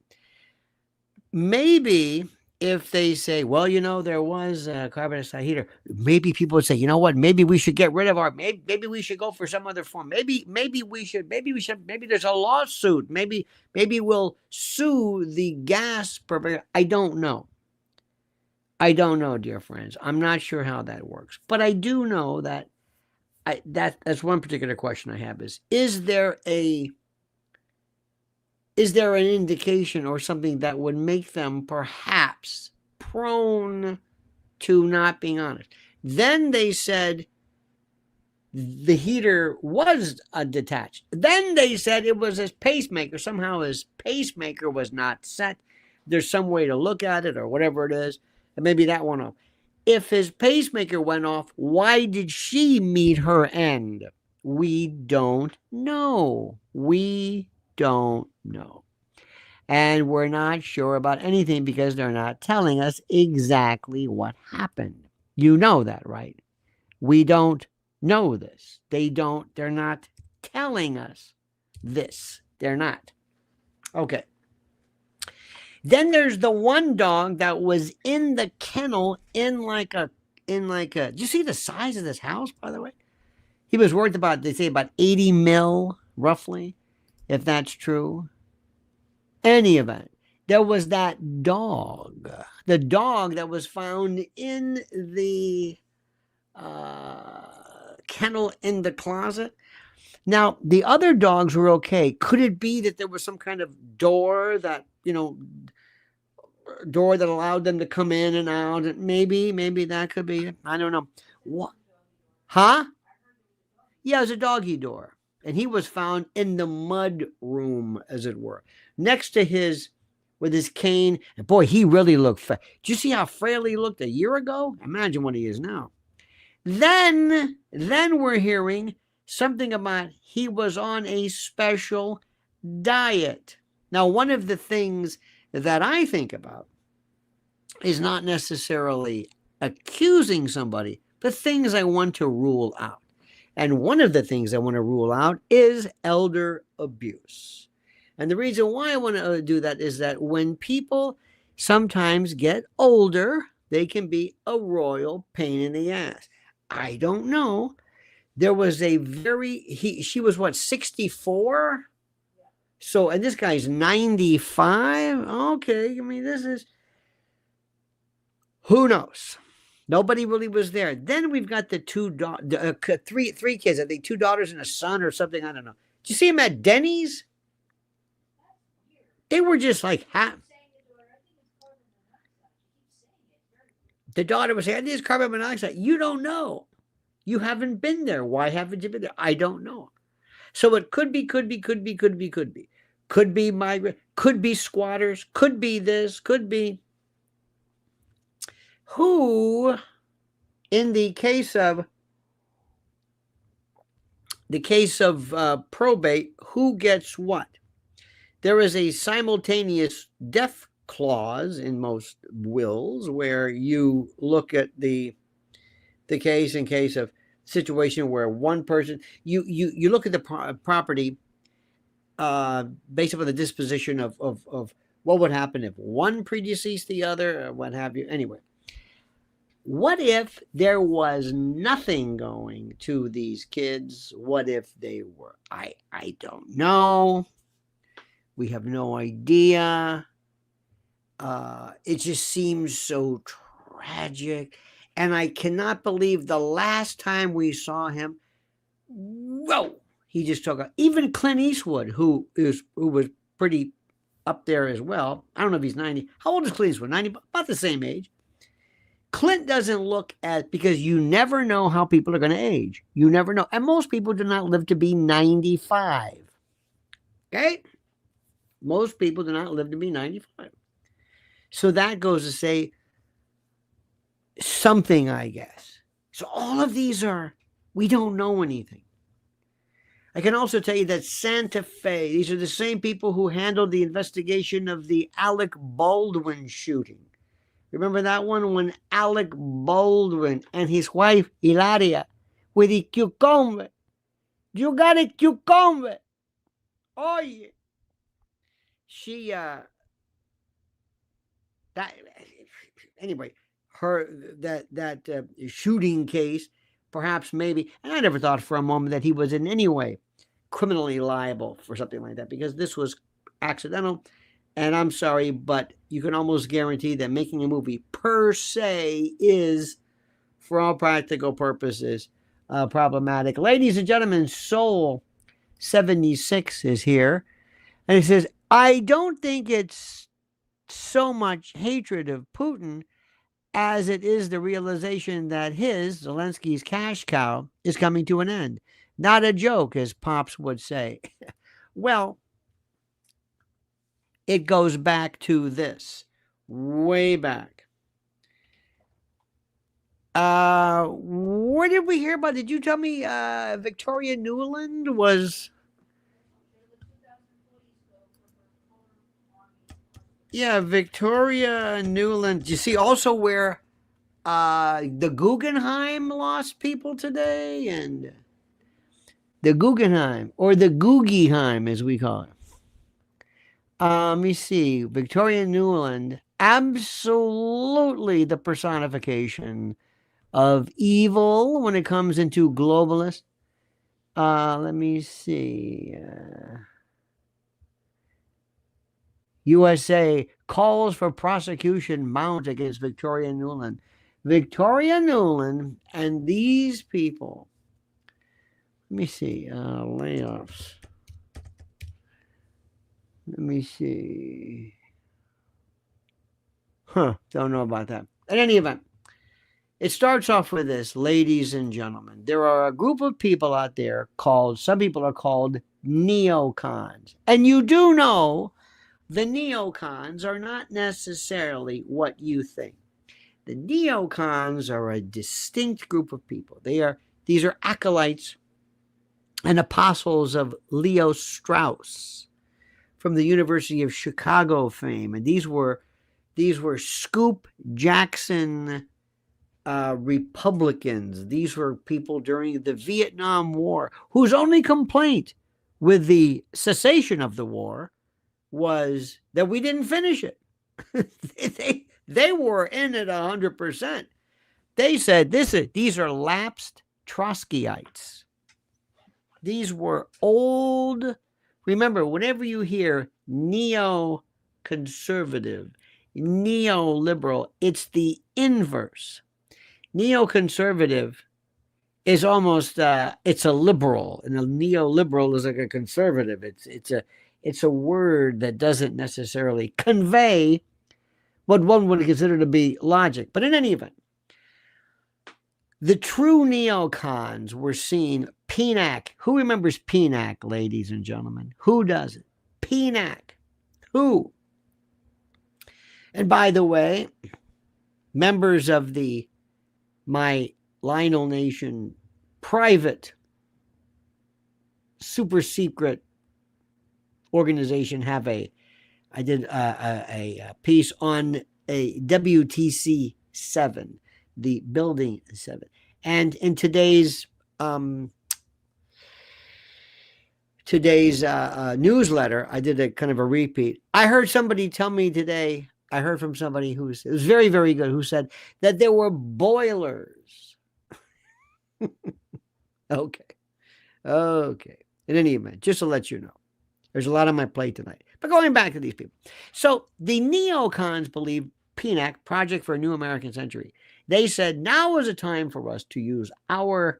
S1: maybe if they say, well, you know, there was a carbon dioxide heater, maybe people would say, you know what, maybe we should get rid of our, maybe we should go for some other form. Maybe there's a lawsuit. Maybe we'll sue the gas purpose. I don't know. Dear friends. I'm not sure how that works, but I do know that that's one particular question I have is there an indication or something that would make them perhaps prone to not being honest? Then they said the heater was detached. Then they said it was his pacemaker. Somehow his pacemaker was not set. There's some way to look at it or whatever it is. And maybe that went off. If his pacemaker went off, why did she meet her end? We don't know. And we're not sure about anything because they're not telling us exactly what happened. You know that, right? We don't know this. They're not telling us this. They're not. Okay. Then there's the one dog that was in the kennel in like a, do you see the size of this house, by the way? He was worth about, they say about 80 mil, roughly, if that's true. Any event, there was that dog, the dog that was found in the kennel in the closet. Now, the other dogs were okay. Could it be that there was some kind of door that allowed them to come in and out? Maybe that could be it. I don't know. What? Huh? Yeah, it was a doggy door. And he was found in the mud room, as it were, next to with his cane. And boy, he really looked fat. Did you see how frail he looked a year ago? Imagine what he is now. Then we're hearing something about he was on a special diet. Now, one of the things that I think about is not necessarily accusing somebody, but things I want to rule out. And one of the things I want to rule out is elder abuse. And the reason why I want to do that is that when people sometimes get older, they can be a royal pain in the ass. I don't know. There was she was what, 64? So, and this guy's 95. Okay. I mean, who knows? Nobody really was there. Then we've got the three kids. I think 2 daughters and a son or something. I don't know. Did you see them at Denny's? They were just like the daughter was saying, "This carbon monoxide." You don't know. You haven't been there. Why haven't you been there? I don't know. So it could be migrant, could be squatters, could be this, could be. Who, in the case of probate, who gets what? There is a simultaneous death clause in most wills where you look at the the case in case of situation where one person, you look at the property based upon the disposition of what would happen if one predeceased the other, or what have you. Anyway, what if there was nothing going to these kids? What if they were, I don't know. We have no idea. It just seems so tragic. And I cannot believe the last time we saw him, whoa, he just took a, even Clint Eastwood, who was pretty up there as well. I don't know if he's 90. How old is Clint Eastwood? 90, about the same age. Clint doesn't look at, because you never know how people are going to age. You never know. And most people do not live to be 95. Okay? Most people do not live to be 95. So that goes to say something, I guess. So all of these are, we don't know anything. I can also tell you that Santa Fe, these are the same people who handled the investigation of the Alec Baldwin shooting. Remember that one when Alec Baldwin and his wife Hilaria with the cucumber. You got a cucumber. Oh yeah. She that anyway, her that shooting case, perhaps maybe, and I never thought for a moment that he was in any way criminally liable for something like that, because this was accidental. And I'm sorry, but you can almost guarantee that making a movie per se is, for all practical purposes, problematic. Ladies and gentlemen, Soul 76 is here. And he says, I don't think it's so much hatred of Putin as it is the realization that his, Zelensky's cash cow, is coming to an end. Not a joke, as Pops would say. Well, it goes back to this, way back. Where did we hear about? Did you tell me Victoria Nuland was? Yeah, Victoria Nuland. You see also where the Guggenheim lost people today, and the Guggenheim, or the Guggenheim as we call it. Let me see. Victoria Nuland, absolutely the personification of evil when it comes into globalist. Let me see. USA calls for prosecution mount against Victoria Nuland. Victoria Nuland and these people. Let me see. Layoffs. Let me see. Don't know about that. In any event, it starts off with this, ladies and gentlemen. There are a group of people out there called, some people are called neocons. And you do know the neocons are not necessarily what you think. The neocons are a distinct group of people. These are acolytes and apostles of Leo Strauss from the University of Chicago fame. And these were Scoop Jackson Republicans. These were people during the Vietnam War whose only complaint with the cessation of the war was that we didn't finish it. They were in it 100%. They said these are lapsed Trotskyites. These were old. Remember, whenever you hear neoconservative, neoliberal, it's the inverse. Neoconservative is almost it's a liberal, and a neoliberal is like a conservative. It's a word that doesn't necessarily convey what one would consider to be logic. But in any event, the true neocons were seen. PNAC. Who remembers PNAC, ladies and gentlemen? Who doesn't? PNAC. Who? And by the way, members of my Lionel Nation private super secret organization have I did a piece on a WTC 7, the building 7. And in today's newsletter, I did a kind of a repeat. I heard somebody tell me today, I heard from somebody it was very, very good, who said that there were boilers. Okay. In any event, just to let you know, there's a lot on my plate tonight. But going back to these people. So the neocons believe PNAC, Project for a New American Century. They said now is a time for us to use our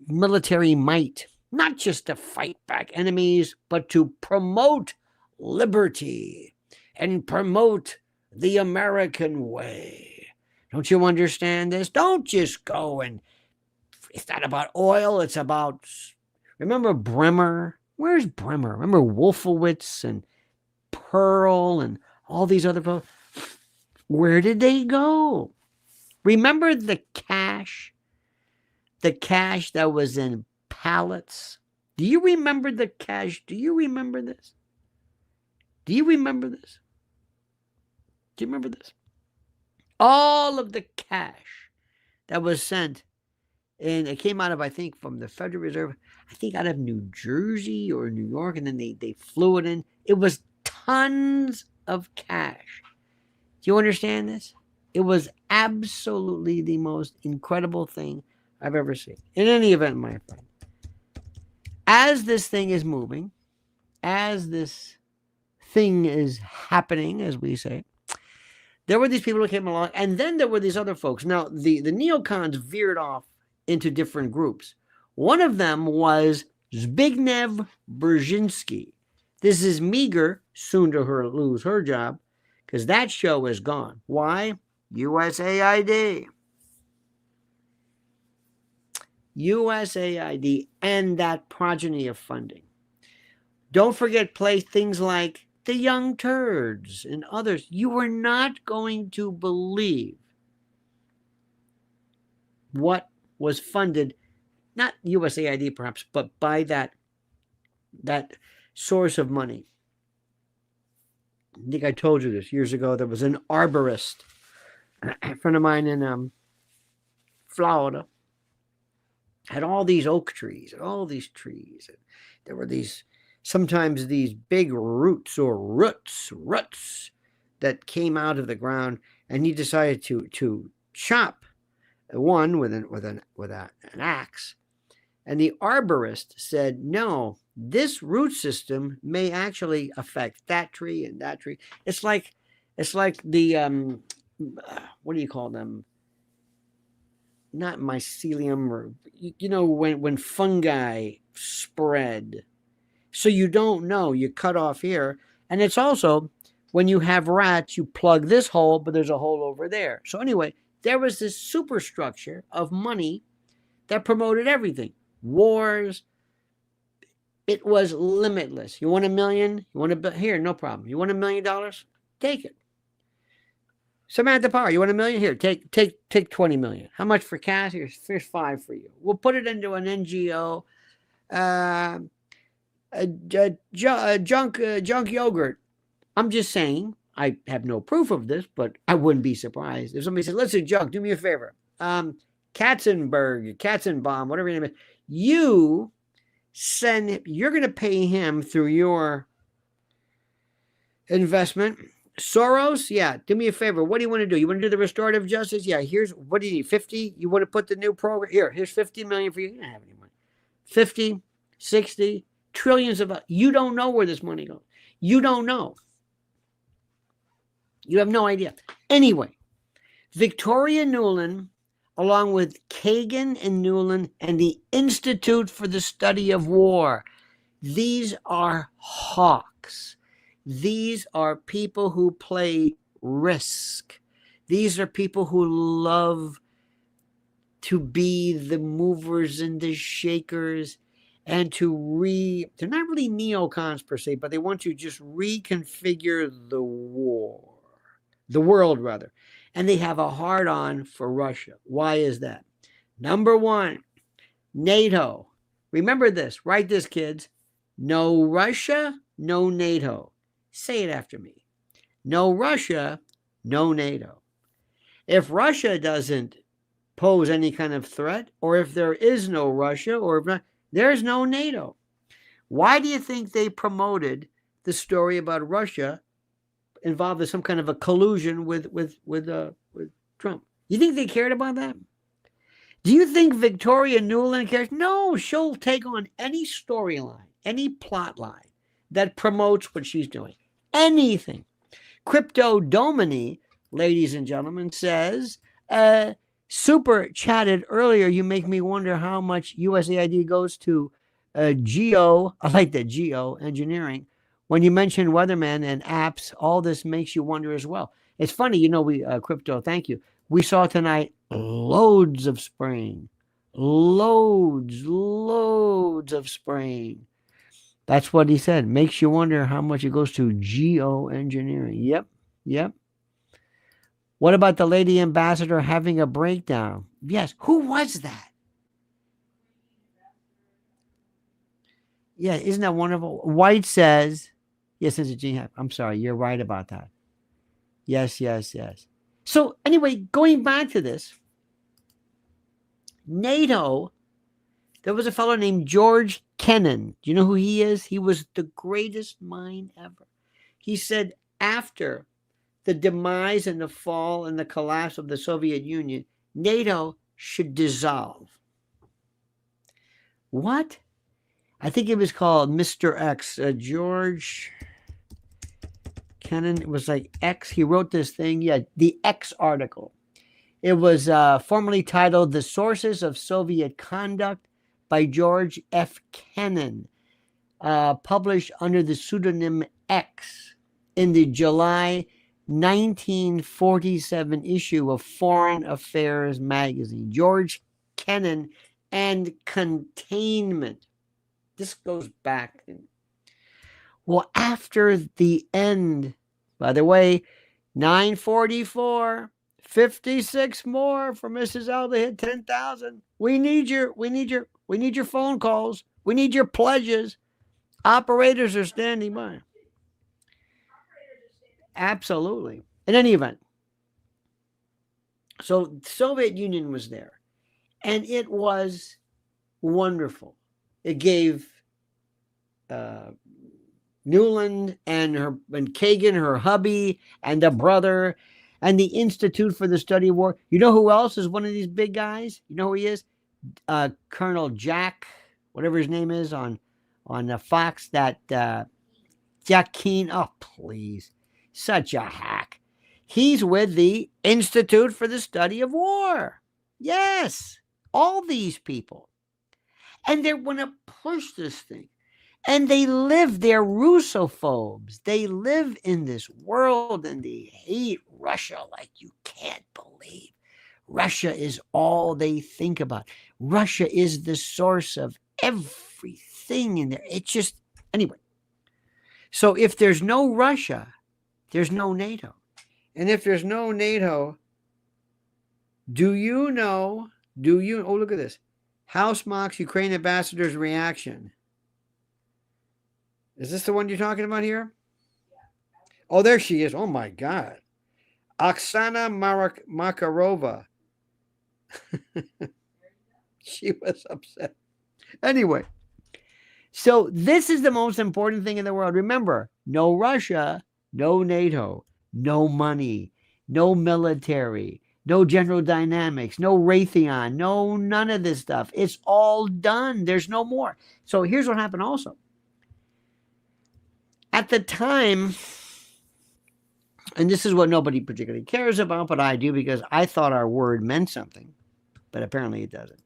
S1: military might, not just to fight back enemies, but to promote liberty and promote the American way. Don't you understand this? Don't just go and it's not about oil. It's about, remember Bremer? Where's Bremer? Remember Wolfowitz and Pearl and all these other folks? Where did they go? Remember the cash? The cash that was in pallets? Do you remember the cash? Do you remember this? Do you remember this? Do you remember this? All of the cash that was sent, and it came out of, I think, from the Federal Reserve, I think out of New Jersey or New York, and then they flew it in. It was tons of cash. Do you understand this? It was absolutely the most incredible thing I've ever seen. In any event, my friend, as this thing is moving, as this thing is happening, as we say, there were these people who came along, and then there were these other folks. Now, the neocons veered off into different groups. One of them was Zbigniew Brzezinski. This is Meager, soon to lose her job, because that show is gone. Why? USAID. USAID and that progeny of funding. Don't forget things like the Young Turds and others. You are not going to believe what was funded, not USAID perhaps, but by that source of money. I think I told you this years ago. There was an arborist, a friend of mine in Florida, had all these oak trees and all these trees. And there were sometimes these big roots that came out of the ground, and he decided to chop one with an axe. And the arborist said, no, this root system may actually affect that tree and that tree. It's like the what do you call them? Not mycelium, or when fungi spread. So you don't know. You cut off here, and it's also when you have rats, you plug this hole, but there's a hole over there. So anyway, there was this superstructure of money that promoted everything. Wars. It was limitless. You want $1 million? You want here? No problem. You want $1 million? Take it. Samantha Power, you want $1 million? Here, take 20 million. How much for cash? Here's 5 for you. We'll put it into an NGO. Junk yogurt. I'm just saying. I have no proof of this, but I wouldn't be surprised if somebody said, "Listen, Junk, do me a favor. Katzenbaum, whatever your name is. You're going to pay him through your investment. Soros, yeah, do me a favor. What do you want to do? You want to do the restorative justice? Yeah, what do you need? 50? You want to put the new program? Here's 50 million for you. You don't have any money. 50, 60, trillions of, you don't know where this money goes. You don't know. You have no idea. Anyway, Victoria Nuland, along with Kagan and Nuland and the Institute for the Study of War, these are hawks. These are people who play Risk. These are people who love to be the movers and the shakers and they're not really neocons per se, but they want to just reconfigure the world rather. And they have a hard-on for Russia. Why is that? Number one, NATO. Remember this. Write this, kids. No Russia, no NATO. Say it after me. No Russia, no NATO. If Russia doesn't pose any kind of threat, or if there is no Russia, or if not, there's no NATO. Why do you think they promoted the story about Russia involved in some kind of a collusion with Trump? You think they cared about that? Do you think Victoria Nuland cares? No, she'll take on any storyline, any plot line that promotes what she's doing. Anything. Crypto Domini, ladies and gentlemen, says, super chatted earlier, you make me wonder how much USAID goes to geo, I like that, geo engineering. When you mention weathermen and apps, all this makes you wonder as well. It's funny, we Crypto, thank you. We saw tonight loads of spraying. Loads of spraying. That's what he said. Makes you wonder how much it goes to geoengineering. Yep. What about the lady ambassador having a breakdown? Yes. Who was that? Yeah, isn't that wonderful? White says, yes, it's a G. I'm sorry, you're right about that. Yes. So anyway, going back to this, NATO, there was a fellow named George Kennan. Do you know who he is? He was the greatest mind ever. He said after the demise and the fall and the collapse of the Soviet Union, NATO should dissolve. What? I think it was called Mr. X. George Kennan. It was like X. He wrote this thing. Yeah, the X article. It was formerly titled The Sources of Soviet Conduct by George F. Kennan, published under the pseudonym X in the July 1947 issue of Foreign Affairs magazine. George Kennan and Containment. This goes back. Well, after the end, by the way, 944, 56 more for Mrs. L to hit 10,000. We need your phone calls. We need your pledges. Operators are standing by. Absolutely. In any event, so the Soviet Union was there, and it was wonderful. It gave Nuland and Kagan, her hubby, and the brother, and the Institute for the Study of War. You know who else is one of these big guys? You know who he is? Colonel Jack, whatever his name is on Fox. That Jack Keane. Oh, please, such a hack. He's with the Institute for the Study of War. Yes, all these people. And they want to push this thing. And they're Russophobes. They live in this world and they hate Russia like you can't believe. Russia is all they think about. Russia is the source of everything in there. It's just, anyway. So if there's no Russia, there's no NATO. And if there's no NATO, oh, look at this. House mocks Ukraine ambassador's reaction. Is this the one you're talking about here? Oh, there she is. Oh, my God. Oksana Makarova. She was upset. Anyway, so this is the most important thing in the world. Remember, no Russia, no NATO, no money, no military, no General Dynamics, no Raytheon, no none of this stuff. It's all done. There's no more. So here's what happened also. At the time, and this is what nobody particularly cares about, but I do because I thought our word meant something, but apparently it doesn't.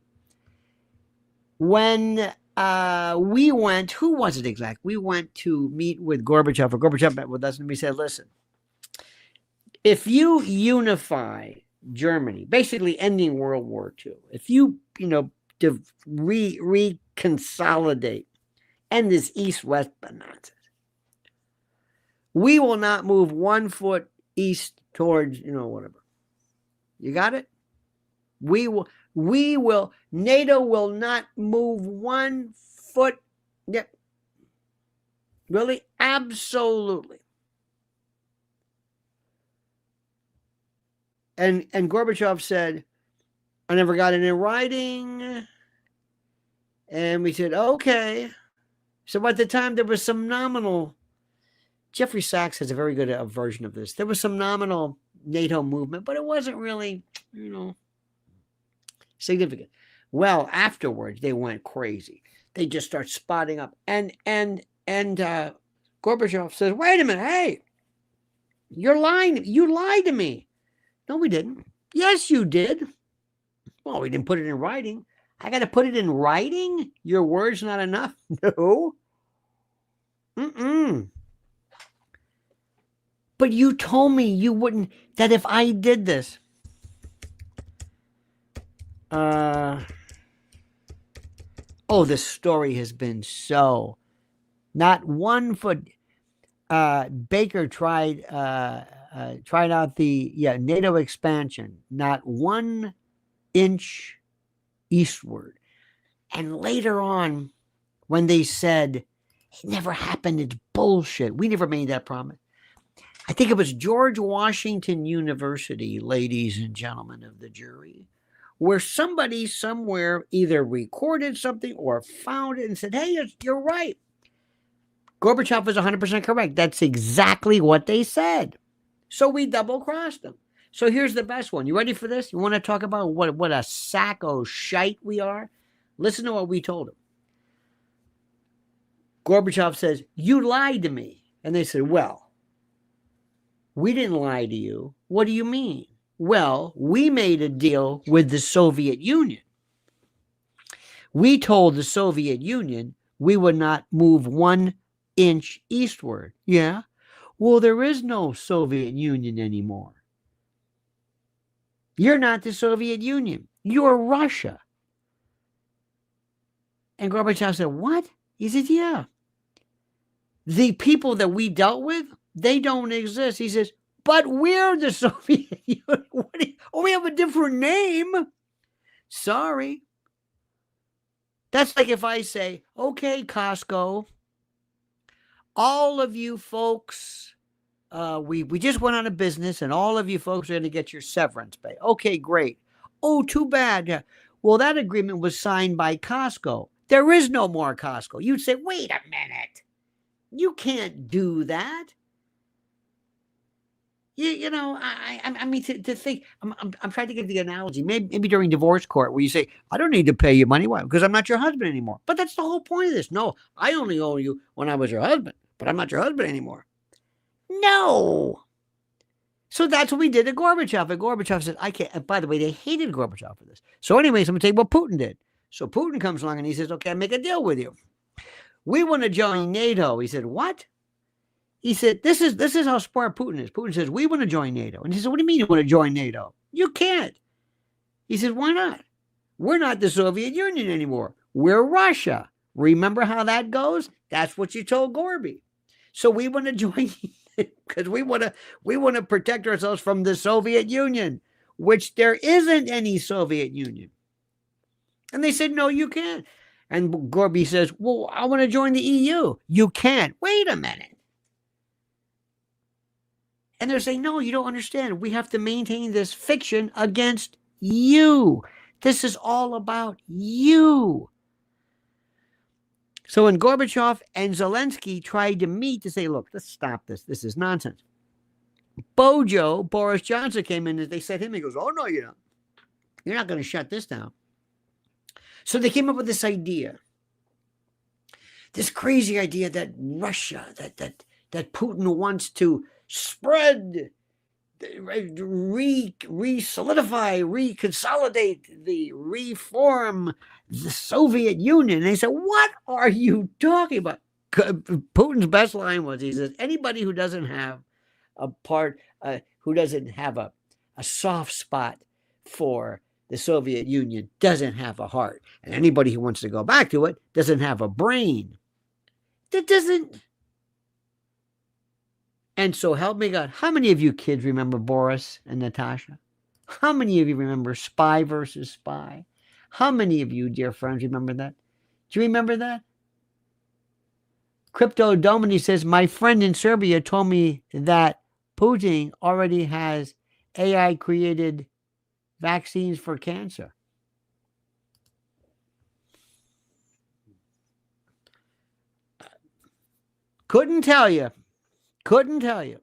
S1: When we went, who was it exactly? We went to meet with Gorbachev, or Gorbachev met with us, and we said, listen, if you unify Germany, basically ending World War II, if you, reconsolidate, end this East-West bonanza, we will not move 1 foot east towards, whatever. You got it? NATO will not move 1 foot. Yep. Really? Absolutely. And Gorbachev said, I never got it in writing. And we said, okay. So at the time, there was some nominal, Jeffrey Sachs has a very good version of this. There was some nominal NATO movement, but it wasn't really, significant. Well, afterwards, they went crazy. They just start spotting up. And Gorbachev says, wait a minute, hey, you're lying. You lied to me. No, we didn't. Yes, you did. Well, we didn't put it in writing. I got to put it in writing? Your word's not enough? No. But you told me you wouldn't, that if I did this, this story has been so, not one foot. Baker tried out the NATO expansion, not 1 inch eastward. And later on, when they said it never happened, it's bullshit. We never made that promise. I think it was George Washington University, ladies and gentlemen of the jury, where somebody somewhere either recorded something or found it and said, hey, you're right. Gorbachev was 100% correct. That's exactly what they said. So we double-crossed them. So here's the best one. You ready for this? You want to talk about what a sack of shite we are? Listen to what we told him. Gorbachev says, you lied to me. And they said, well, we didn't lie to you. What do you mean? Well, we made a deal with the Soviet Union. We told the Soviet Union we would not move 1 inch eastward. Yeah? Well, there is no Soviet Union anymore. You're not the Soviet Union. You're Russia. And Gorbachev said, what? He said, yeah. The people that we dealt with, they don't exist. He says, but we're the Soviet Union. We have a different name. Sorry. That's like if I say, okay, Costco, all of you folks, we just went out of business and all of you folks are going to get your severance pay. Okay, great. Oh, too bad. Well, that agreement was signed by Costco. There is no more Costco. You'd say, wait a minute. You can't do that. I mean, to think, I'm trying to give the analogy, maybe during divorce court where you say, I don't need to pay you money. Why? Because I'm not your husband anymore. But that's the whole point of this. No, I only owe you when I was your husband, but I'm not your husband anymore. No. So that's what we did to Gorbachev. And Gorbachev said, I can't. And by the way, they hated Gorbachev for this. So anyways, I'm going to tell you what Putin did. So Putin comes along and he says, okay, I make a deal with you. We want to join NATO. He said, what? He said, this is how smart Putin is. Putin says, we want to join NATO. And he said, what do you mean you want to join NATO? You can't. He said, why not? We're not the Soviet Union anymore. We're Russia. Remember how that goes? That's what you told Gorby. So we want to join because we want to protect ourselves from the Soviet Union, which there isn't any Soviet Union. And they said, no, you can't. And Gorby says, well, I want to join the EU. You can't. Wait a minute. And they're saying, no, you don't understand. We have to maintain this fiction against you. This is all about you. So when Gorbachev and Zelenskyy tried to meet to say, look, let's stop this. This is nonsense. Boris Johnson came in and they said him. He goes, oh, no, you're not. You're not going to shut this down. So they came up with this idea. This crazy idea that Russia, that Putin wants to spread, solidify, reconsolidate, reform the Soviet Union. And they said, what are you talking about? Putin's best line was, he says, anybody who doesn't have a soft spot for the Soviet Union doesn't have a heart. And anybody who wants to go back to it doesn't have a brain. That doesn't. And so help me God, how many of you kids remember Boris and Natasha? How many of you remember Spy versus Spy? How many of you, dear friends, remember that? Do you remember that? Crypto Domini says, my friend in Serbia told me that Putin already has AI-created vaccines for cancer. Couldn't tell you. Couldn't tell you.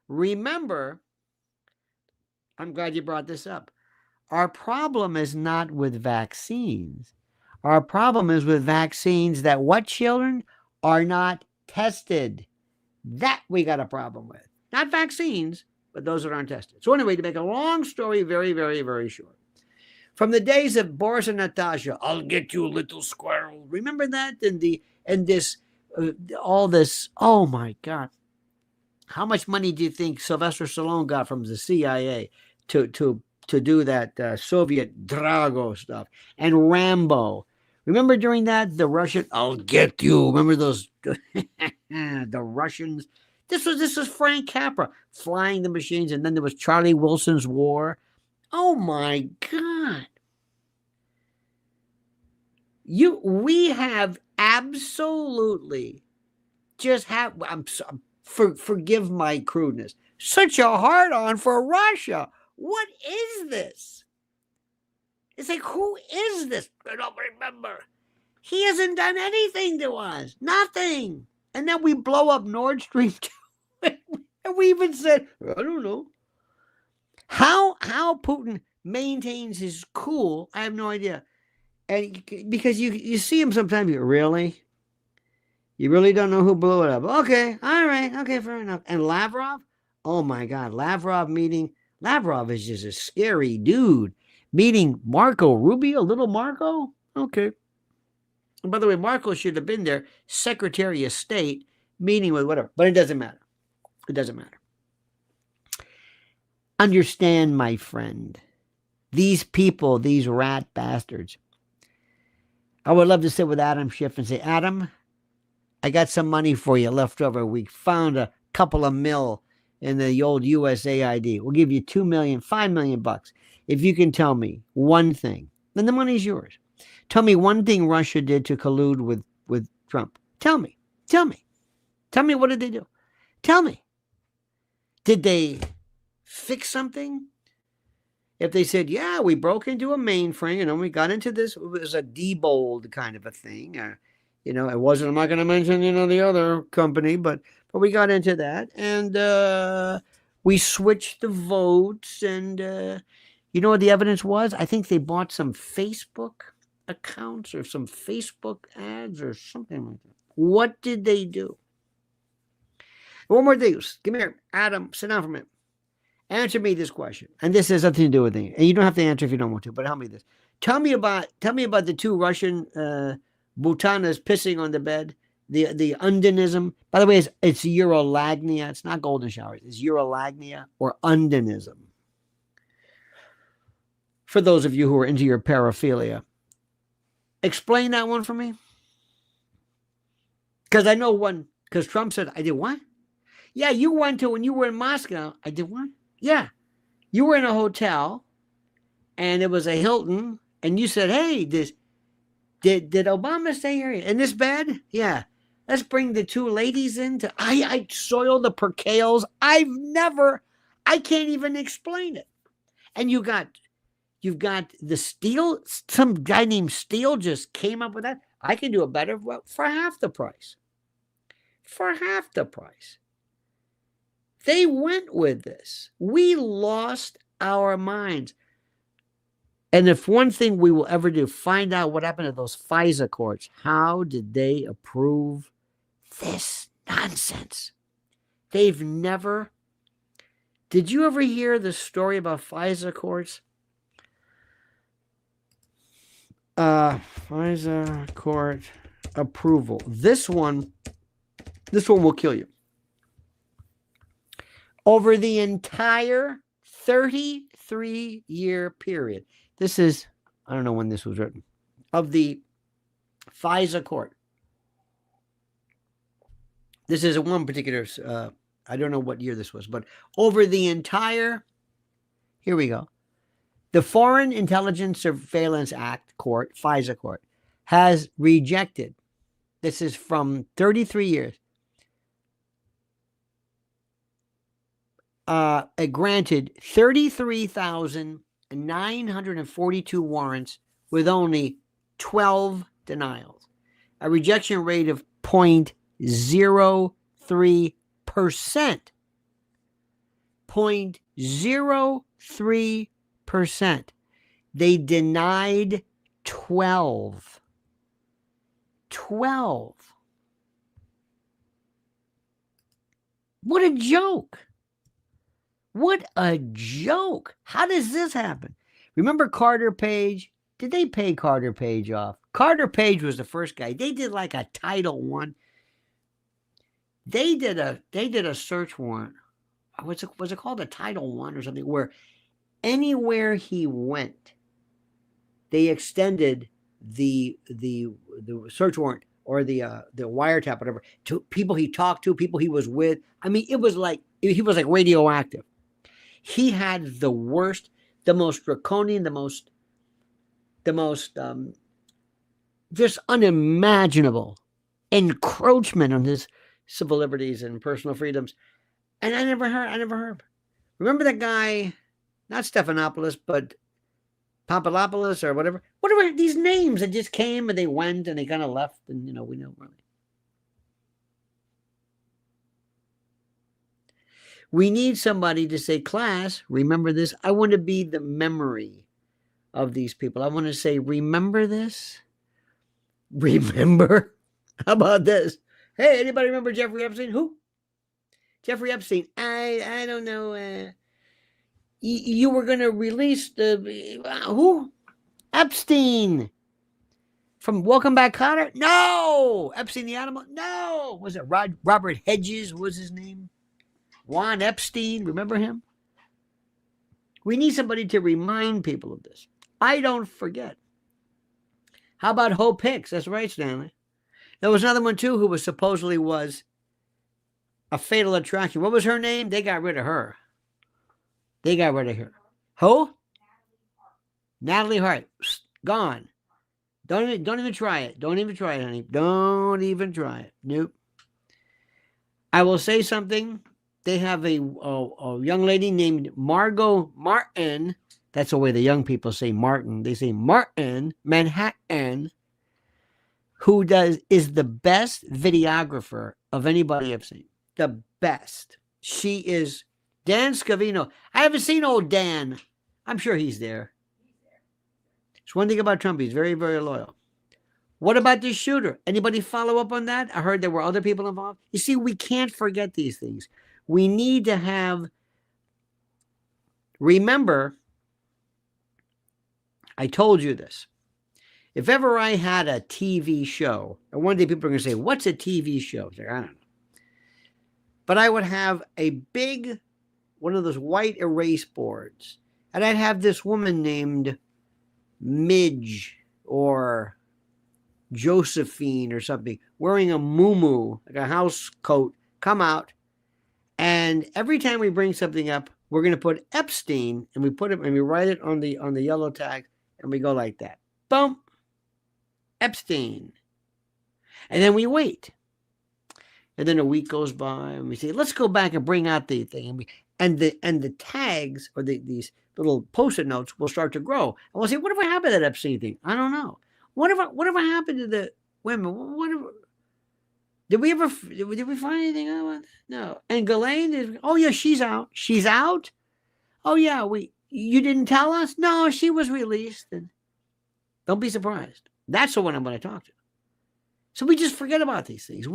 S1: Remember, I'm glad you brought this up. Our problem is not with vaccines. Our problem is with vaccines that what, children, are not tested. That we got a problem with. Not vaccines, but those that aren't tested. So anyway, to make a long story very, very, very short. From the days of Boris and Natasha, I'll get you, little squirrel. Remember that? And this, all this, oh my God. How much money do you think Sylvester Stallone got from the CIA to do that Soviet Drago stuff? And Rambo. Remember during that, the Russian, I'll get you. Remember those, the Russians? This was Frank Capra flying the machines. And then there was Charlie Wilson's War. Oh my God. We have absolutely just have, forgive my crudeness, such a hard on for Russia. What is this? It's like, who is this? I don't remember. He hasn't done anything to us. Nothing. And then we blow up Nord Stream 2. And we even said, I don't know. How Putin maintains his cool, I have no idea. And because you see him sometimes, you really don't know who blew it up. Okay, all right, okay, fair enough. And Lavrov, oh my God, Lavrov is just a scary dude. Meeting Marco Rubio, little Marco? Okay. And by the way, Marco should have been there, Secretary of State, meeting with whatever. But it doesn't matter. It doesn't matter. Understand, my friend, these people, these rat bastards. I would love to sit with Adam Schiff and say, Adam, I got some money for you left over. We found a couple of mil in the old USAID. We'll give you $2 million, $5 million bucks. If you can tell me one thing, then the money's yours. Tell me one thing Russia did to collude with Trump. Tell me. Tell me, what did they do? Tell me. Did they fix something? If they said, yeah, we broke into a mainframe, and we got into this, it was a Diebold kind of a thing. It wasn't, I'm not going to mention, the other company, but we got into that, and we switched the votes, and you know what the evidence was? I think they bought some Facebook accounts or some Facebook ads or something like that. What did they do? One more thing. Give me here. Adam, sit down for a minute. Answer me this question. And this has nothing to do with it. And you don't have to answer if you don't want to, but help me this. Tell me about the two Russian Bhutanas pissing on the bed. The undonism. By the way, it's urolagnia. It's not golden showers. It's urolagnia or undonism. For those of you who are into your paraphilia. Explain that one for me. Because I know one, because Trump said, I did what? Yeah, you went to, when you were in Moscow, I did what? Yeah. You were in a hotel, and it was a Hilton, and you said, hey, did Obama stay here in this bed? Yeah. Let's bring the two ladies in to, I soil the percales. I can't even explain it. And you've got the Steele, some guy named Steele just came up with that. I can do it better for half the price. For half the price. They went with this. We lost our minds. And if one thing we will ever do, find out what happened to those FISA courts. How did they approve this nonsense? They've never. Did you ever hear the story about FISA courts? FISA court approval. This one will kill you. Over the entire 33-year period. This is, I don't know when this was written, of the FISA court. This is one particular, I don't know what year this was, but over the entire, here we go. The Foreign Intelligence Surveillance Act court, FISA court, has rejected, this is from 33 years, it granted 33,942 warrants with only 12 denials, a rejection rate of 0.03%. 0.03%. 0.03%. They denied 12. 12. What a joke. What a joke. How does this happen? Remember Carter Page? Did they pay Carter Page off? Carter Page was the first guy. They did like a Title I. They did a search warrant. Was it called a Title I or something? Where anywhere he went, they extended the search warrant or the wiretap, whatever, to people he talked to, people he was with. I mean, it was like he was like radioactive. He had the worst, the most draconian, the most just unimaginable encroachment on his civil liberties and personal freedoms. And I never heard. Remember that guy, not Stephanopoulos, but Papadopoulos or whatever these names that just came and they went and they kind of left, and we know really. We need somebody to say, class, remember this. I want to be the memory of these people. I want to say, remember this? Remember? How about this? Hey, anybody remember Jeffrey Epstein? Who? Jeffrey Epstein. I don't know. You were going to release who? Epstein. From Welcome Back, Kotter? No. Epstein the animal? No. Was it Robert Hedges was his name? Juan Epstein, remember him? We need somebody to remind people of this. I don't forget. How about Hope Hicks? That's right, Stanley. There was another one, too, who was supposedly was a fatal attraction. What was her name? They got rid of her. Who? Natalie Hart. Gone. Don't even try it. Don't even try it, honey. Don't even try it. Nope. I will say something. They have a young lady named Margot Martin. That's the way the young people say Martin. They say Martin, Manhattan, who is the best videographer of anybody I've seen. The best. She is Dan Scavino. I haven't seen old Dan. I'm sure he's there. It's one thing about Trump. He's very, very loyal. What about this shooter? Anybody follow up on that? I heard there were other people involved. You see, we can't forget these things. We need to remember, I told you this. If ever I had a TV show, and one day people are going to say, what's a TV show? I don't know. But I would have a big, one of those white erase boards, and I'd have this woman named Midge or Josephine or something, wearing a muumuu, like a house coat, come out. And every time we bring something up, we're going to put Epstein, and we put it and we write it on the yellow tag, and we go like that. Boom. Epstein. And then we wait. And then a week goes by, and we say, let's go back and bring out the thing. And the tags or these little post-it notes will start to grow. And we'll say, whatever happened to that Epstein thing? I don't know. Whatever happened to the women? Whatever. Did we find anything out? No. And Ghislaine is, oh yeah, she's out. She's out? Oh yeah, you didn't tell us? No, she was released. And don't be surprised. That's the one I'm going to talk to. So we just forget about these things.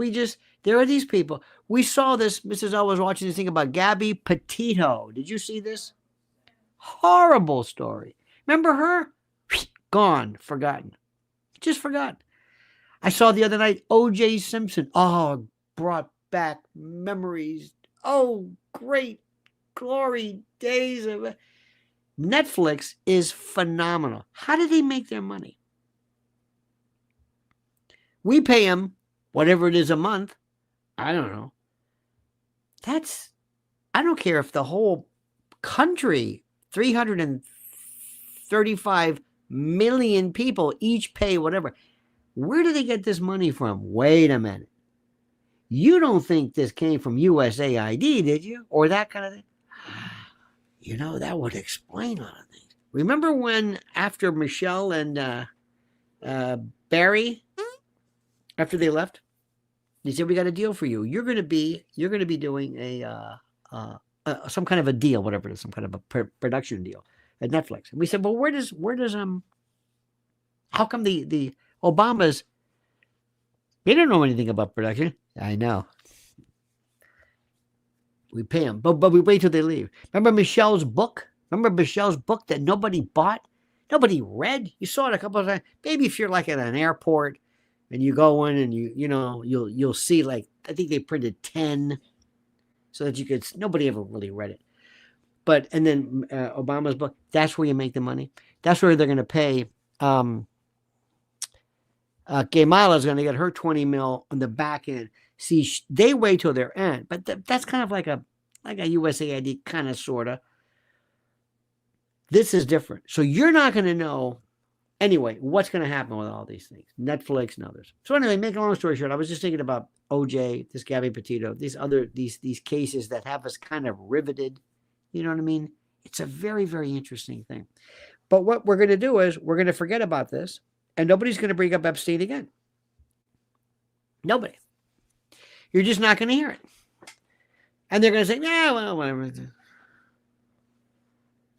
S1: There are these people. We saw this, Mrs. O was watching this thing about Gabby Petito. Did you see this? Horrible story. Remember her? Gone, forgotten. Just forgotten. I saw the other night O.J. Simpson. Oh, brought back memories. Oh, great glory days of Netflix is phenomenal. How do they make their money? We pay them whatever it is a month. I don't know. I don't care if the whole country, 335 million people each pay whatever. Where do they get this money from? Wait a minute. You don't think this came from USAID, did you? Or that kind of thing? That would explain a lot of things. Remember when after Michelle and Barry, after they left, They said, we got a deal for you. You're going to be doing some kind of a deal, whatever it is, some kind of a production deal at Netflix. And we said, well, how come the Obamas, they don't know anything about production? I know. We pay them, but we wait till they leave. Remember Michelle's book? That nobody bought? Nobody read? You saw it a couple of times. Maybe if you're like at an airport and you go in and you'll see, like, I think they printed 10 so that you could, nobody ever really read it. But, and then Obama's book, that's where you make the money. That's where they're going to pay. Kamala is going to get her 20 mil on the back end. See, they wait till their end, but that's kind of like a USAID kind of, sort of. This is different. So you're not going to know, anyway, what's going to happen with all these things, Netflix and others. So anyway, make a long story short, I was just thinking about OJ, this Gabby Petito, these cases that have us kind of riveted. You know what I mean? It's a very, very interesting thing. But what we're going to do is we're going to forget about this, and nobody's going to bring up Epstein again. Nobody. You're just not going to hear it. And they're going to say, yeah, well, whatever. It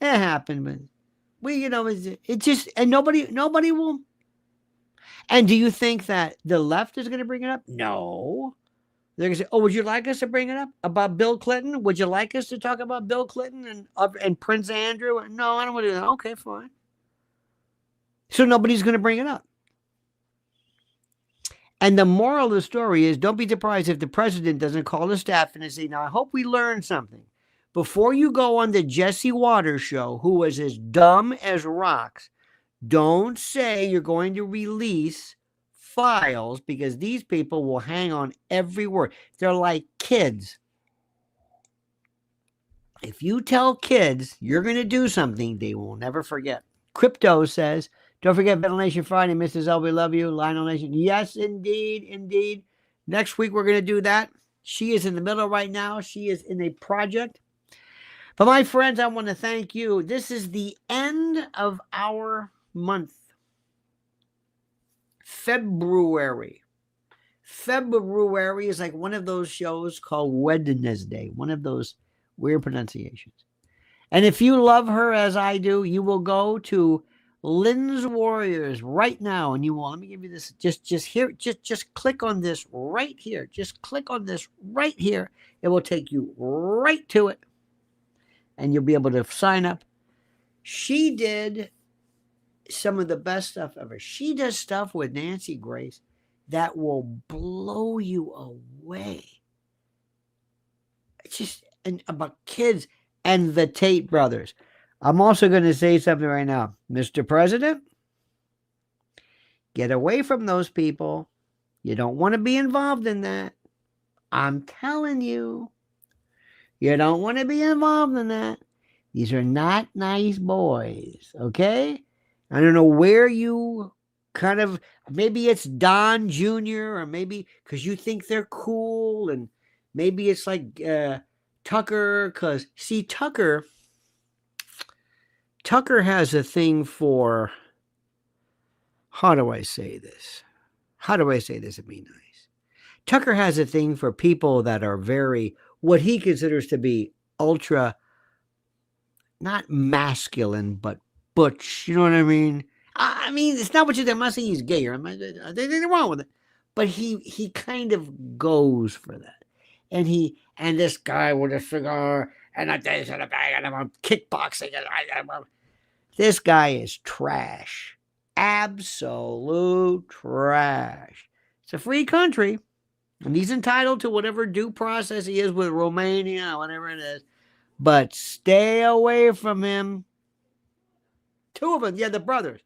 S1: happened, but it just, and nobody will. And do you think that the left is going to bring it up? No. They're going to say, oh, would you like us to bring it up about Bill Clinton? Would you like us to talk about Bill Clinton and Prince Andrew? No, I don't want to do that. Okay, fine. So nobody's going to bring it up. And the moral of the story is, don't be surprised if the president doesn't call the staff and say, now, I hope we learned something. Before you go on the Jesse Waters show, who was as dumb as rocks, don't say you're going to release files, because these people will hang on every word. They're like kids. If you tell kids you're going to do something, they will never forget. Crypto says, don't forget Ventilation Friday, Mrs. L, we love you. Lionel Nation. Yes, indeed, indeed. Next week, we're going to do that. She is in the middle right now. She is in a project. But my friends, I want to thank you. This is the end of our month. February. February is like one of those shows called Wednesday. One of those weird pronunciations. And if you love her as I do, you will go to Lynn's Warriors right now, and you will, let me give you this, just click on this right here. Just click on this right here. It will take you right to it, and you'll be able to sign up. She did some of the best stuff ever. She does stuff with Nancy Grace that will blow you away. It's just, and about kids and the Tate brothers. I'm also going to say something right now. Mr. President, get away from those people. You don't want to be involved in that. I'm telling you. You don't want to be involved in that. These are not nice boys, okay? I don't know where you kind of, maybe it's Don Jr., or maybe because you think they're cool, and maybe it's like Tucker, because, see, Tucker has a thing for, how do I say this? How do I say this and be nice? Tucker has a thing for people that are very, what he considers to be ultra, not masculine, but butch. You know what I mean? I mean, it's not what you think. I'm not saying he's gay, or there's nothing wrong with it. But he kind of goes for that. And this guy with a cigar and a this and a bag, and I'm kickboxing. This guy is trash. Absolute trash. It's a free country, and he's entitled to whatever due process he is with Romania, whatever it is. But stay away from him. Two of them, yeah, the brothers.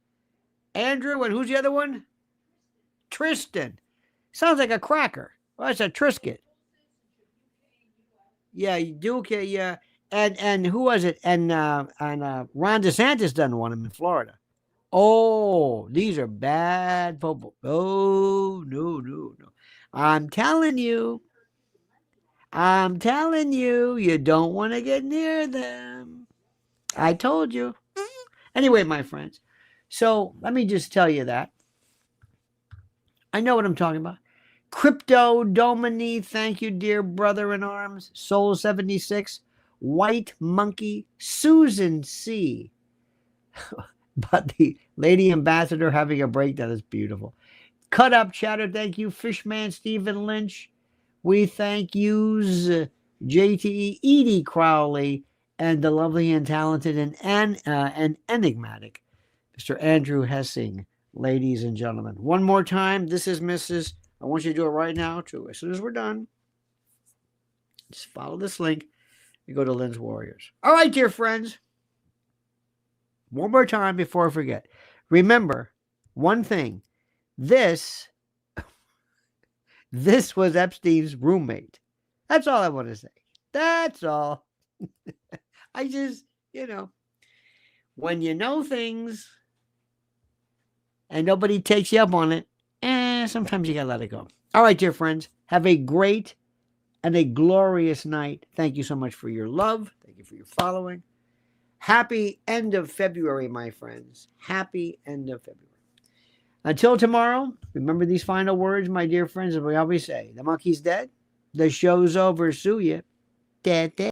S1: Andrew, and who's the other one? Tristan. Sounds like a cracker. Well, it's a Trisket. Yeah, Duke, yeah. And who was it? And Ron DeSantis done one of them in Florida. Oh, these are bad people. Oh, no. I'm telling you, you don't want to get near them. I told you. Anyway, my friends, so let me just tell you that. I know what I'm talking about. Crypto Domini, thank you, dear brother in arms. Soul 76, White Monkey, Susan C. But the lady ambassador having a breakdown is beautiful. Cut Up Chatter, thank you. Fishman Stephen Lynch, we thank yous. JTE Edie Crowley, and the lovely and talented and enigmatic Mr. Andrew Hessing, ladies and gentlemen. One more time, this is Mrs. I want you to do it right now, too. As soon as we're done, just follow this link and go to Lynn's Warriors. All right, dear friends. One more time before I forget. Remember one thing. This was Epstein's roommate. That's all I want to say. That's all. I just, when you know things and nobody takes you up on it, sometimes you got to let it go. All right, dear friends, have a great and a glorious night. Thank you so much for your love. Thank you for your following. Happy end of February, my friends. Happy end of February. Until tomorrow, remember these final words, my dear friends, as we always say. The monkey's dead. The show's over. Sue ya. Dead.